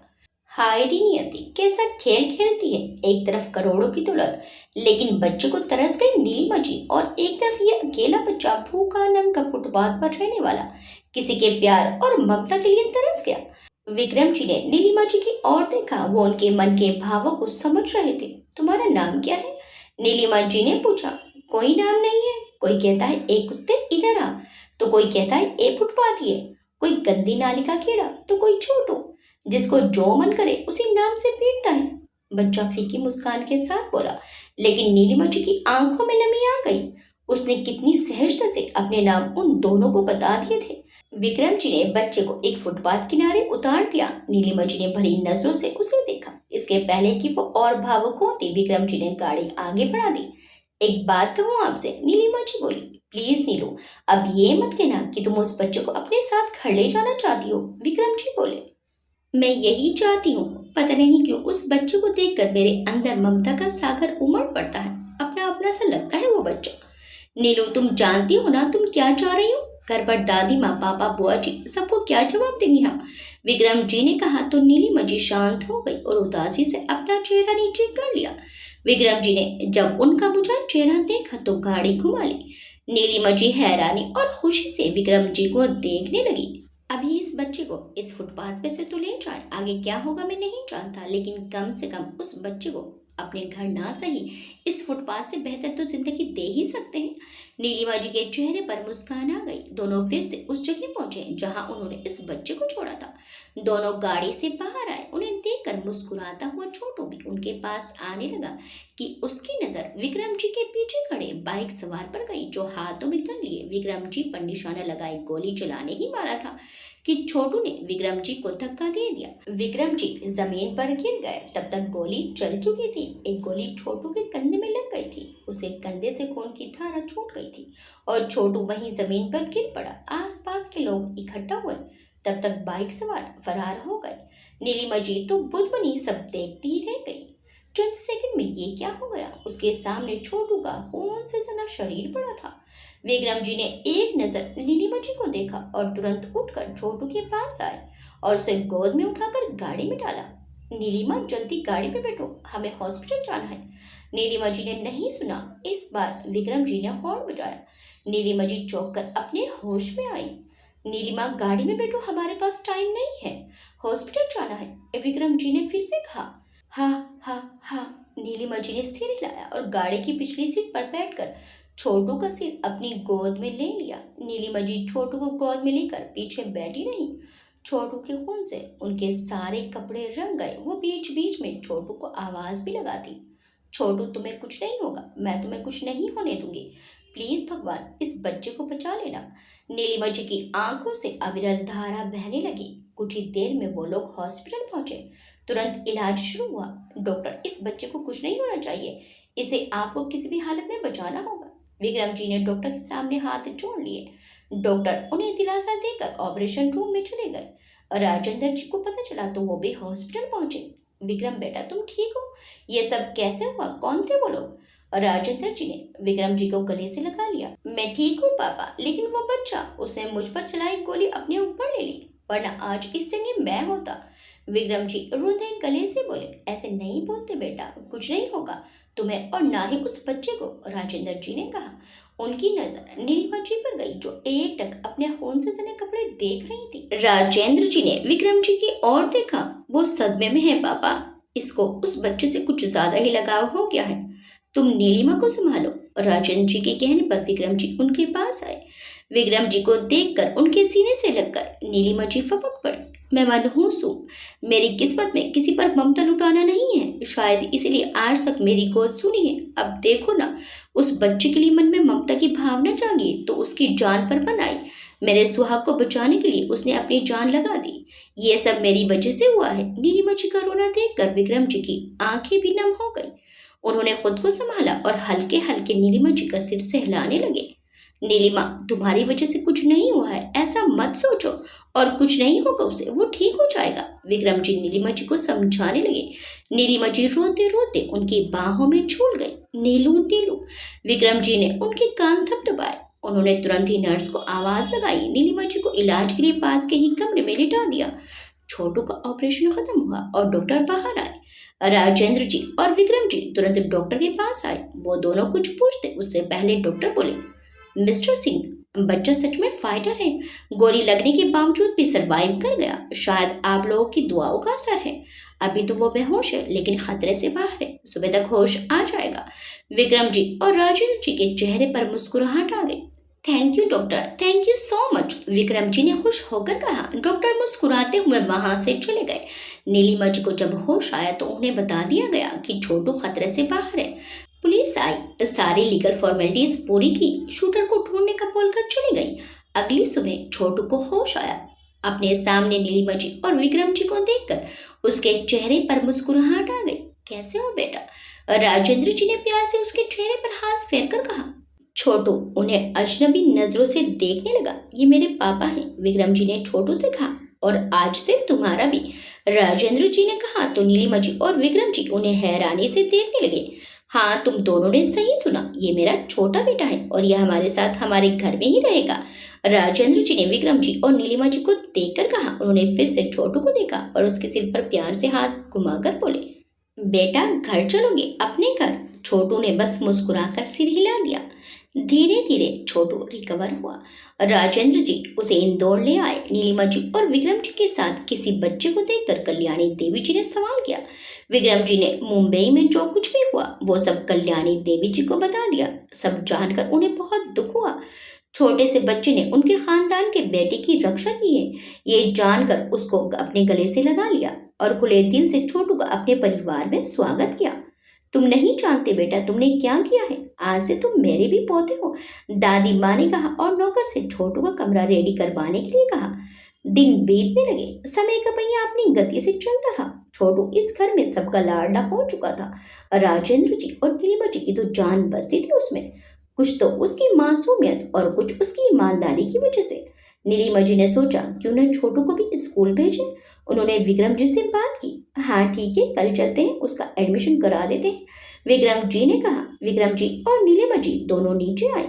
हाय री नियति, कैसा खेल खेलती है। एक तरफ करोड़ों की दौलत, लेकिन बच्चे को तरस गई नीलिमा जी, और एक तरफ ये अकेला बच्चा भूखा नंगा फुटपाथ पर रहने वाला किसी के प्यार और ममता के लिए तरस गया। विक्रम जी ने नीलिमा जी की ओर देखा। वो उनके मन के भावों को समझ रहे थे। तुम्हारा नाम क्या है? नीलिमा जी ने पूछा। कोई नाम नहीं है, कोई कहता है ए कुत्ते इधर आ, तो कोई कहता है ए फुटपाथी है, कोई गंदी नाली का कीड़ा, तो कोई छोटू। जिसको जो मन करे उसी नाम से पीटता है। बच्चा फीकी मुस्कान के साथ बोला। लेकिन नीलिमा जी की आंखों में नमी आ गई। उसने कितनी सहजता से अपने नाम उन दोनों को बता दिए थे। विक्रम जी ने बच्चे को एक फुटपाथ किनारे उतार दिया। नीलिमा जी ने भरी नजरों से उसे देखा। इसके पहले कि वो और भावुक होती, विक्रम जी ने गाड़ी आगे बढ़ा दी। एक बात कहूँ आपसे, नीलिमा जी बोली। प्लीज नीलू, अब ये मत कहना कि तुम उस बच्चे को अपने साथ घर ले जाना चाहती हो, विक्रम जी बोले। मैं यही चाहती हूँ। पता नहीं क्यों उस बच्चे को देखकर मेरे अंदर ममता का सागर उमड़ पड़ता है। अपना अपना सा लगता है वो बच्चा। नीलू, तुम जानती हो ना तुम क्या चाह रही हो? घर पर दादी माँ, पापा, बुआ जी सबको क्या जवाब देंगी हम? विक्रम जी ने कहा तो नीलिमा जी शांत हो गई और उदासी से अपना चेहरा नीचे कर लिया। विक्रम जी ने जब उनका बुझा चेहरा देखा तो गाड़ी घुमा ली। नीलिमा जी हैरानी और खुशी से विक्रम जी को देखने लगी। अभी इस बच्चे को इस फुटपाथ पे से तो ले जाए, आगे क्या होगा मैं नहीं जानता, लेकिन कम से कम उस बच्चे को अपने घर ना सही इस फुटपाथ से बेहतर तो जिंदगी दे ही सकते हैं। नीलिमा जी के चेहरे पर मुस्कान आ गई। दोनों फिर से उस जगह पहुंचे जहां उन्होंने इस बच्चे को छोड़ा था। दोनों गाड़ी से बाहर आए। उन्हें देखकर मुस्कुराता हुआ छोटू भी उनके पास आने लगा कि उसकी नजर विक्रम जी के पीछे खड़े बाइक सवार पर गई, जो हाथों में गन लिए विक्रम जी पर निशाना लगाए गोली चलाने ही वाला था कि छोटू ने विक्रम जी को धक्का दे दिया। विक्रम जी जमीन पर गिर गए। तब तक गोली चल चुकी थी। एक गोली छोटू के कंधे में लग गई थी। उसे कंधे से खून की धारा छूट गई थी और छोटू वहीं जमीन पर गिर पड़ा। आसपास के लोग इकट्ठा हुए। तब तक बाइक सवार फरार हो गए। नीलिमा जी तो बुद्ध बनी सब देखती ही रह गई। चंद सेकंड में ये क्या हो गया? उसके सामने छोटू का खून से सना शरीर पड़ा था। विक्रम जी ने एक नजर नीलिमा जी को देखा और तुरंत उठकर छोटू के पास आए और उसे गोद में उठाकर गाड़ी में डाला। नीलिमा, जल्दी गाड़ी में बैठो, हमें हॉस्पिटल जाना है। नीलिमा जी ने नहीं सुना। इस बार विक्रम जी ने हॉर्न बजाया। नीलिमा जी चौंक कर अपने होश में आई। नीलिमा, गाड़ी में बैठो, हमारे पास टाइम नहीं है, हॉस्पिटल जाना है, विक्रम जी ने फिर से कहा। हाँ हाँ हाँ, नीलिमा जी ने सिर हिलाया और गाड़ी की पिछली सीट पर बैठकर छोटू का सिर अपनी गोद में ले लिया। नीलिमा जी छोटू को गोद में लेकर पीछे बैठी रही। छोटू के खून से उनके सारे कपड़े रंग गए। वो बीच बीच में छोटू को आवाज भी लगाती। छोटू, तुम्हें कुछ नहीं होगा, मैं तुम्हें कुछ नहीं होने दूंगी, प्लीज भगवान इस बच्चे को बचा लेना। नीलिमा जी की आंखों से अविरल धारा बहने लगी। कुछ ही देर में वो लोग हॉस्पिटल पहुंचे। तुरंत इलाज शुरू हुआ। डॉक्टर, इस बच्चे को कुछ नहीं होना चाहिए, इसे आपको किसी भी हालत में बचाना होगा। विक्रम जी ने डॉक्टर के सामने हाथ जोड़ लिए। डॉक्टर उन्हें दिलासा देकर ऑपरेशन रूम में चले गए। राजेंद्र जी को पता चला तो वो भी हॉस्पिटल पहुंचे। विक्रम बेटा, तुम ठीक हो? ये सब कैसे हुआ? कौन थे वो लोग? राजेंद्र जी ने विक्रम जी को गले से लगा लिया। मैं ठीक हूँ पापा, लेकिन वो बच्चा, उसने मुझ पर चलाई गोली अपने ऊपर ले ली, वरना आज इस जगह मैं होता। विक्रम जी रोते गले से बोले, ऐसे नहीं बोलते बेटा, कुछ नहीं होगा तुम्हें और ना ही उस बच्चे को। राजेंद्र जी ने कहा। उनकी नजर नीलिमा जी पर गई, जो एकटक अपने खून से सने कपड़े देख रही थी। राजेंद्र जी ने विक्रम जी की ओर देखा। वो सदमे में है पापा, इसको उस बच्चे से कुछ ज्यादा ही लगाव हो गया है। तुम नीलिमा को संभालो। राजेंद्र जी के कहने पर विक्रम जी उनके पास आए। विक्रम जी को देखकर उनके सीने से लगकर नीलिमा जी फपक पड़ी। मैं मनहूस हूँ, मेरी किस्मत में किसी पर ममता लुटाना नहीं है, शायद इसीलिए आज तक मेरी गोद सुनी है। अब देखो ना, उस बच्चे के लिए मन में ममता की भावना जागी तो उसकी जान पर बनाई। मेरे सुहाग को बचाने के लिए उसने अपनी जान लगा दी। ये सब मेरी वजह से हुआ है। नीलिमा जी का रोना देखकर विक्रम जी की आंखें भी नम हो गई। उन्होंने खुद को संभाला और हल्के हल्के नीलिमा जी का सिर सहलाने लगे। नीलिमा, तुम्हारी वजह से कुछ नहीं हुआ है, ऐसा मत सोचो, और कुछ नहीं होगा उसे, वो ठीक हो जाएगा। विक्रम जी नीलिमा जी को समझाने लगे। नीलिमा जी रोते रोते उनकी बाहों में झूल गई। नीलू नीलू। विक्रम जी ने उनके कान थपथपाए। उन्होंने तुरंत ही नर्स को आवाज लगाई। नीलिमा जी को इलाज के लिए पास के ही कमरे में लिटा दिया। छोटू का ऑपरेशन खत्म हुआ और डॉक्टर बाहर आए। राजेंद्र जी और विक्रम जी तुरंत डॉक्टर के पास आए। वो दोनों कुछ पूछते उससे पहले डॉक्टर बोले, मिस्टर सिंह, बच्चा सच में फाइटर है, गोली लगने के बावजूद भी सरवाइव कर गया। शायद आप लोगों की दुआओं का असर है। अभी तो वो बेहोश है, लेकिन खतरे से बाहर है, सुबह तक होश आ जाएगा। विक्रम जी और राजेंद्र जी के चेहरे पर मुस्कुराहट आ गई। Thank you doctor, thank you so much, Vikram ji ने खुश होकर कहा। डॉक्टर मुस्कुराते हुए वहां से चले गए। नीलिमा जी को जब होश आया तो उन्हें बता दिया गया कि छोटू खतरे से बाहर है। पुलिस आई, सारी लीगल फॉर्मेलिटीज पूरी की, शूटर को ढूंढने का बोलकर चली गई। अगली सुबह छोटू को होश आया। अपने सामने नीलिमा जी और विक्रम जी को देखकर उसके चेहरे पर मुस्कुराहट आ गई। कैसे हो बेटा? राजेंद्र जी ने प्यार से उसके चेहरे पर हाथ फेर कर कहा। छोटू उन्हें अजनबी नजरों से देखने लगा। ये मेरे पापा हैं, विक्रम जी ने छोटू से कहा, और आज से तुम्हारा भी, राजेंद्र जी ने कहा तो नीलिमा जी और विक्रम जी उन्हें हैरानी से देखने लगे। हाँ, तुम दोनों ने सही सुना, ये मेरा छोटा बेटा है और यह हमारे साथ हमारे घर में ही रहेगा। राजेंद्र जी ने विक्रम जी और नीलिमा जी को देखकर कहा। उन्होंने फिर से छोटू को देखा और उसके सिर पर प्यार से हाथ घुमाकर बोले, बेटा घर चलोगे? अपने घर? छोटू ने बस मुस्कुराकर सिर हिला दिया। धीरे धीरे छोटू रिकवर हुआ। राजेंद्र जी उसे इंदौर ले आए। नीलिमा जी और विक्रम जी के साथ किसी बच्चे को देखकर कल्याणी देवी जी ने सवाल किया। विक्रम जी ने मुंबई में जो कुछ भी हुआ वो सब कल्याणी देवी जी को बता दिया। सब जानकर उन्हें बहुत दुख हुआ। छोटे से बच्चे ने उनके खानदान के बेटे की रक्षा की है, ये जानकर उसको अपने गले से लगा लिया और खुले दिल से छोटू का अपने परिवार में स्वागत किया। तुम नहीं जानते बेटा तुमने क्या किया है, आज से तुम मेरे भी पोते हो, दादी माँ ने कहा और नौकर से छोटू का कमरा रेडी करवाने के लिए कहा। दिन बीतने लगे। समय का पहिया अपनी गति से चलता रहा। छोटू इस घर में सबका लाडला हो चुका था। राजेंद्र जी और नीलिमा जी की तो जान बसती थी उसमें, कुछ तो उसकी मासूमियत और कुछ उसकी ईमानदारी की वजह से। नीलिमा जी ने सोचा क्यों न छोटू को भी स्कूल भेजें। उन्होंने विक्रम जी से बात की। हाँ ठीक है, कल चलते हैं, उसका एडमिशन करा देते हैं, विक्रम जी ने कहा। विक्रम जी और नीलिमा जी दोनों नीचे आए।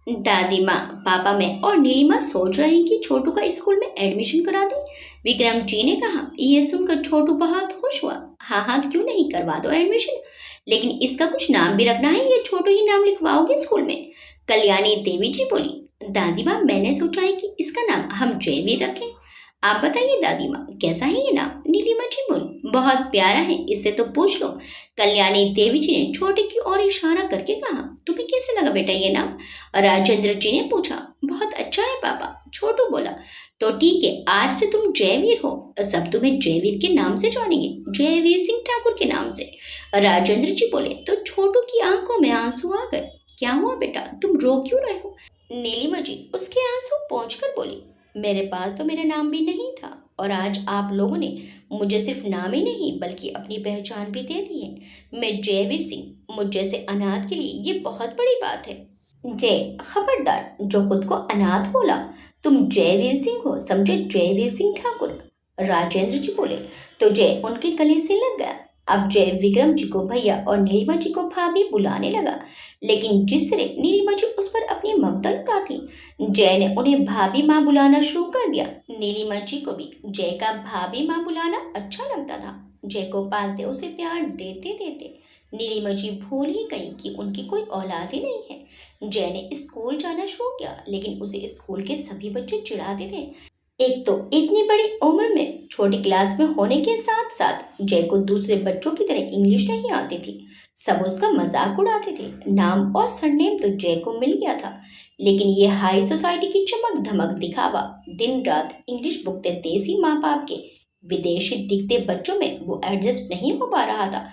दादी माँ, पापा, मैं और नीलिमा सोच रहे हैं कि छोटू का स्कूल में एडमिशन करा दें, विक्रम जी ने कहा। ये सुनकर छोटू बहुत खुश हुआ। हाँ हाँ, क्यों नहीं, करवा दो एडमिशन, लेकिन इसका कुछ नाम भी रखना है, ये छोटू ही नाम लिखवाओगे स्कूल में? कल्याणी देवी जी बोली। दादी माँ, मैंने सोचा है कि इसका नाम हम जयवीर रखें। आप बताइए दादी माँ, कैसा है ये नाम? नीलिमा जी बोली। बहुत प्यारा है, इससे तो पूछ लो, कल्याणी देवी जी ने छोटे की ओर इशारा करके कहा। तुम्हें कैसे लगा बेटा ये नाम? राजेंद्र जी ने पूछा। बहुत अच्छा है पापा, छोटू बोला। तो ठीक है, आज से तुम जयवीर हो, सब तुम्हें जयवीर के नाम से जानेंगे, जयवीर सिंह ठाकुर के नाम से, राजेंद्र जी बोले। तो छोटू की आंखों में आंसू आ गए। क्या हुआ बेटा, तुम रो क्यों रहे हो? नीलिमा जी उसके आंसू पोंछकर बोली। मेरे पास तो मेरा नाम भी नहीं था और आज आप लोगों ने मुझे सिर्फ नाम ही नहीं बल्कि अपनी पहचान भी दे दी है। मैं जयवीर सिंह, मुझ जैसे अनाथ के लिए ये बहुत बड़ी बात है। जय खबरदार, जो खुद को अनाथ बोला, तुम जयवीर सिंह हो, समझे, जयवीर सिंह ठाकुर। राजेंद्र जी बोले तो जय उनके गले से लग गया। अब जय विक्रम जी को भैया और नीलिमा जी को भाभी बुलाने लगा, लेकिन जिस तरह नीलिमा जी उस पर अपनी ममता लुटाती, जय ने उन्हें भाभी माँ बुलाना शुरू कर दिया। नीलिमा जी को भी जय का भाभी माँ बुलाना अच्छा लगता था। जय को पालते उसे प्यार देते देते नीलिमा जी भूल ही गई कि उनकी कोई औलाद ही नहीं है। जय ने स्कूल जाना शुरू किया, लेकिन उसे स्कूल के सभी बच्चे चिढ़ाते थे। एक तो इतनी बड़ी उम्र में छोटी क्लास में होने के साथ साथ जय को दूसरे बच्चों की तरह इंग्लिश नहीं आती थी। सब उसका मजाक उड़ाते थे। नाम और सरनेम तो जय को मिल गया था, लेकिन ये हाई सोसाइटी की चमक धमक दिखावा, दिन रात इंग्लिश बुकते देसी माँ बाप के विदेशी दिखते बच्चों में वो एडजस्ट नहीं हो पा रहा था।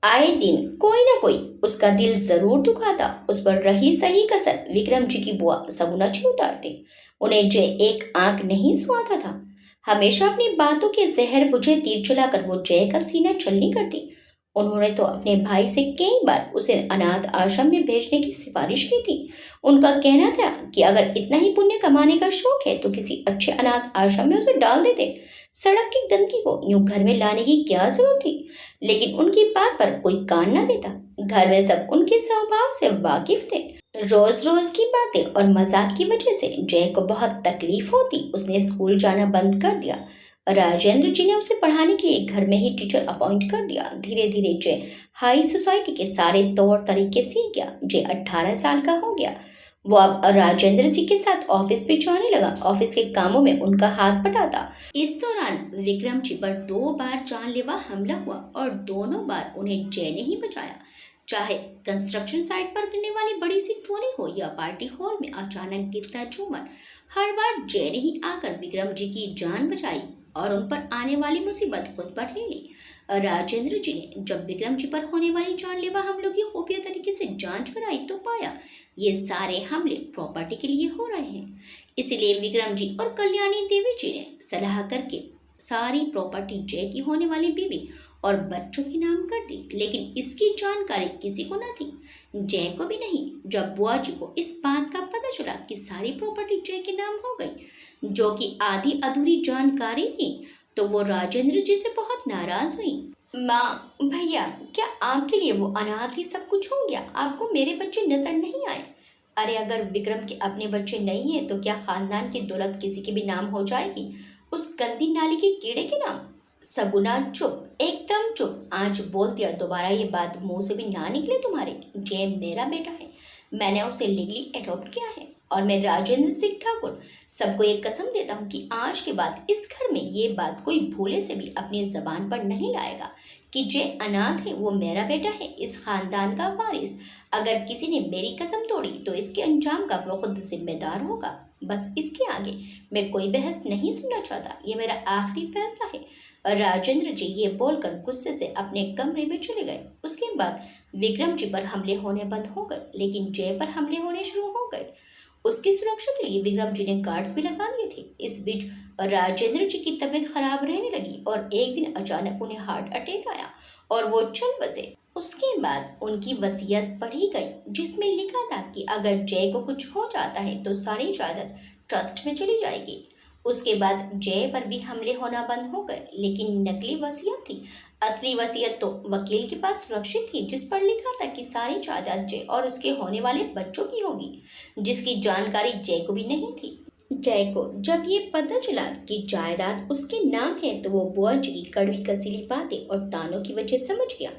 आए दिन कोई ना कोई उसका दिल जरूर दुखाता। उस पर रही सही कसर विक्रम जी की बुआ सगुना जी उतारती। उन्हें जय एक आंख नहीं सुहाता था। हमेशा अपनी बातों के जहर बुझे तीर चलाकर वो जय का सीना छलनी करती। उन्होंने तो अपने भाई से कई बार उसे अनाथ आश्रम में भेजने की सिफारिश की थी। उनका कहना था कि अगर इतना ही पुण्य कमाने का शौक है तो किसी अच्छे अनाथ आश्रम में उसे डाल देते। सड़क की गंदगी को यूं घर में लाने की क्या जरूरत थी, लेकिन उनकी बात पर कोई कान न देता। घर में सब उनके स्वभाव से वाकिफ थे। रोज रोज की बातें और मजाक की वजह से जय को बहुत तकलीफ होती। उसने स्कूल जाना बंद कर दिया। राजेंद्र जी ने उसे पढ़ाने के लिए घर में ही टीचर अपॉइंट कर दिया। धीरे धीरे जय हाई सोसाइटी के सारे तौर तरीके सीख गया। जय 18 साल का हो गया। वो अब राजेंद्र जी के साथ ऑफिस पे जाने लगा। ऑफिस के कामों में उनका हाथ बटाता। इस दौरान विक्रम जी पर 2 बार जानलेवा हमला हुआ और दोनों बार उन्हें जय ने ही बचाया। चाहे कंस्ट्रक्शन साइट पर गिरने वाली बड़ी सी ट्रॉली हो या पार्टी हॉल में अचानक गिरता झूमर, हर बार जय ने ही आकर विक्रम जी की जान बचाई और उन पर आने वाली मुसीबत खुद पर ले ली। राजेंद्र जी ने जब विक्रम जी पर होने वाली जानलेवा हमलों की खुफिया तरीके से जांच कराई तो पाया ये सारे हमले प्रॉपर्टी के लिए हो रहे हैं। इसलिए विक्रम जी और कल्याणी देवी जी ने सलाह करके सारी प्रॉपर्टी जय की होने वाली बीवी और बच्चों के नाम कर दी, लेकिन इसकी जानकारी किसी को न थी, जय को भी नहीं। जब बुआ जी को इस बात का पता चला कि सारी प्रॉपर्टी जय के नाम हो गई, जो कि आधी अधूरी जानकारी थी, तो वो राजेंद्र जी से बहुत नाराज हुई। माँ, भैया, क्या आपके लिए वो अनाथ ही सब कुछ हो गया? आपको मेरे बच्चे नजर नहीं आए? अरे अगर विक्रम के अपने बच्चे नहीं है तो क्या खानदान की दौलत किसी के भी नाम हो जाएगी, उस गंदी नाली के कीड़े के नाम? सगुना चुप, एकदम चुप। आज बोल दिया, दोबारा ये बात मुंह से भी ना निकले तुम्हारे। जय मेरा बेटा है, मैंने उसे लीगली अडॉप्ट किया है और मैं राजेंद्र सिंह ठाकुर सबको एक कसम देता हूँ कि आज के बाद इस घर में ये बात कोई भूले से भी अपनी जबान पर नहीं लाएगा कि जय अनाथ है। वो मेरा बेटा है, इस खानदान का वारिस। अगर किसी ने मेरी कसम तोड़ी तो इसके अंजाम का वो खुद जिम्मेदार होगा। बस इसके आगे मैं कोई बहस नहीं सुनना चाहता, ये मेरा आखिरी फैसला है। और राजेंद्र जी ये बोलकर गुस्से से अपने कमरे में चले गए। उसके बाद विक्रम जी पर हमले होने बंद हो गए, लेकिन जय पर हमले होने शुरू हो गए। उसकी सुरक्षा के लिए विक्रम जी ने गार्ड्स भी लगा दिए थे। इस बीच राजेंद्र जी की तबीयत खराब रहने लगी और एक दिन अचानक उन्हें हार्ट अटैक आया और वो चल बसे। उसके बाद उनकी वसीयत पढ़ी गई, जिसमें लिखा था कि अगर जय को कुछ हो जाता है तो सारी जायदाद ट्रस्ट में चली जाएगी। उसके बाद जय पर भी हमले होना बंद हो गए, लेकिन नकली वसीयत थी। असली वसीयत तो वकील के पास सुरक्षित थी, जिस पर लिखा था कि सारी जायदाद जय और उसके होने वाले बच्चों की होगी, जिसकी जानकारी जय को भी नहीं थी। जय को जब ये पता चला कि जायदाद उसके नाम है तो वो बुआ जी की कड़वी कसीली बातें और तानों की वजह समझ गया।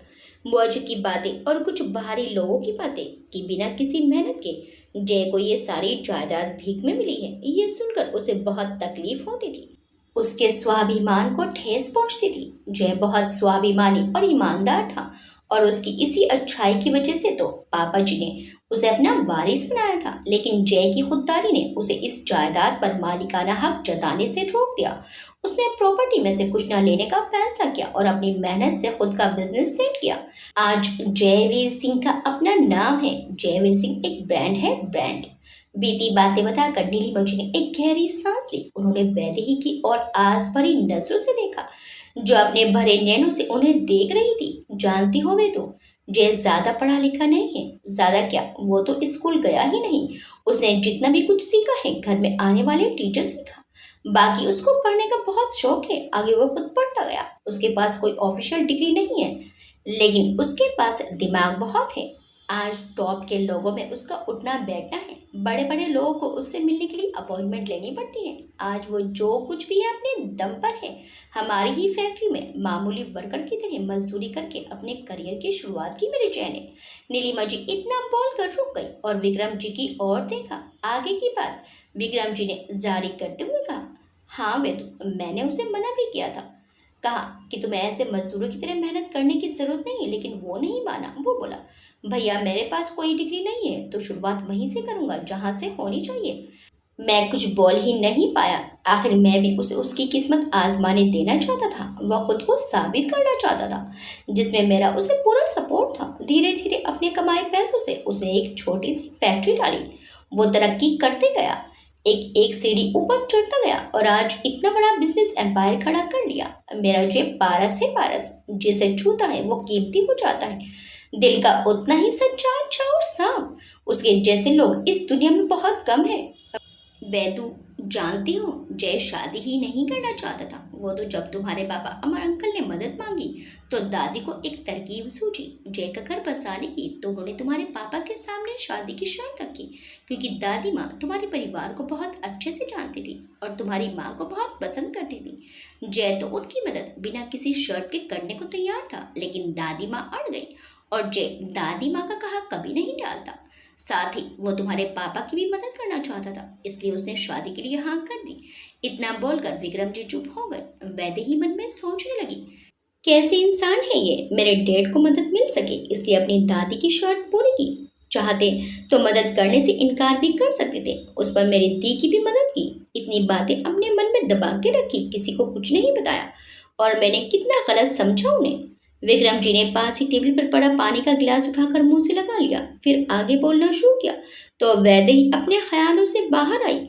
बुआ जी की बातें और कुछ बाहरी लोगों की बातें कि बिना किसी मेहनत के जय को ये सारी जायदाद भीख में मिली है, ये सुनकर उसे बहुत तकलीफ होती थी। उसके स्वाभिमान को ठेस पहुंचती थी। जय बहुत स्वाभिमानी और ईमानदार था और उसकी इसी अच्छाई की वजह से तो पापा जी ने उसे अपना वारिस बनाया था। लेकिन जय की खुददारी ने उसे इस जायदाद पर मालिकाना हक जताने से रोक दिया। उसने प्रॉपर्टी में से कुछ न लेने का फैसला किया और अपनी मेहनत से खुद का बिजनेस सेट किया। आज जयवीर सिंह का अपना नाम है। जयवीर सिंह एक ब्रांड है, ब्रांड। बीती बातें बताकर नीलिमा जी ने एक गहरी सांस ली। उन्होंने वैदेही की और आस भरी नजरों से देखा, जो अपने भरे नैनों से उन्हें देख रही थी। जानती हो वे तो जय ज्यादा पढ़ा लिखा नहीं है। ज्यादा क्या, वो तो स्कूल गया ही नहीं। उसने जितना भी कुछ सीखा है घर में आने वाले टीचर सीखा। बाकी उसको पढ़ने का बहुत शौक है, आगे वो खुद पढ़ता गया। उसके पास कोई ऑफिशियल डिग्री नहीं है, लेकिन उसके पास दिमाग बहुत है। आज टॉप के लोगों में उसका उठना बैठना है। बड़े बड़े लोगों को उससे मिलने के लिए अपॉइंटमेंट लेनी पड़ती है। आज वो जो कुछ भी है अपने दम पर है। हमारी ही फैक्ट्री में मामूली वर्कर की तरह मजदूरी करके अपने करियर की शुरुआत की मेरे जय ने। नीलिमा जी इतना बोलकर रुक गई और विक्रम जी की ओर देखा। आगे की बात विक्रम जी ने जारी करते हुए कहा, हाँ वे तो मैंने उसे मना भी किया था। कहा कि तुम्हें ऐसे मजदूरों की तरह मेहनत करने की जरूरत नहीं है, लेकिन वो नहीं माना। वो बोला, भैया मेरे पास कोई डिग्री नहीं है तो शुरुआत वहीं से करूंगा जहां से होनी चाहिए। मैं कुछ बोल ही नहीं पाया। आखिर मैं भी उसे उसकी किस्मत आजमाने देना चाहता था। वह खुद को साबित करना चाहता था, जिसमें मेरा उसे पूरा सपोर्ट था। धीरे धीरे अपने कमाए पैसों से उसने एक छोटी सी फैक्ट्री डाली। वो तरक्की करते गया, एक एक सीढ़ी ऊपर चढ़ता गया और आज इतना बड़ा बिजनेस एम्पायर खड़ा कर लिया। मेरा जेब पारस है पारस, जिसे छूता है वो कीमती हो जाता है। दिल का उतना ही सच्चा, अच्छा और साफ। उसके जैसे लोग इस दुनिया में बहुत कम है। वैदू, जानती हो जय शादी ही नहीं करना चाहता था। वो तो जब तुम्हारे पापा अमर अंकल ने मदद मांगी तो दादी को एक तरकीब सूझी जय का घर बसाने की, तो उन्होंने तुम्हारे पापा के सामने शादी की शर्त रखी। क्योंकि दादी माँ तुम्हारे परिवार को बहुत अच्छे से जानती थी और तुम्हारी माँ को बहुत पसंद करती थी। जय तो उनकी मदद बिना किसी शर्त के करने को तैयार था, लेकिन दादी माँ अड़ गई और जय दादी माँ का कहा कभी नहीं टालता। साथ ही वो तुम्हारे पापा की भी मदद करना चाहता था, इसलिए उसने शादी के लिए हाँ कर दी। इतना बोलकर विक्रम जी चुप हो गए। वैदे ही मन में सोचने लगी, कैसे इंसान है ये, मेरे डैड को मदद मिल सके इसलिए अपनी दादी की शर्त पूरी की। चाहते तो मदद करने से इनकार भी कर सकते थे। उस पर मेरी दी की भी मदद की। इतनी बातें अपने मन में दबा के रखी, किसी को कुछ नहीं बताया। और मैंने कितना गलत समझा उन्हें। विक्रम जी ने पास ही टेबल पर पड़ा पानी का गिलास उठाकर मुंह से लगा लिया, फिर आगे बोलना शुरू किया। तो वैदे ही अपने ख्यालों से बाहर आई।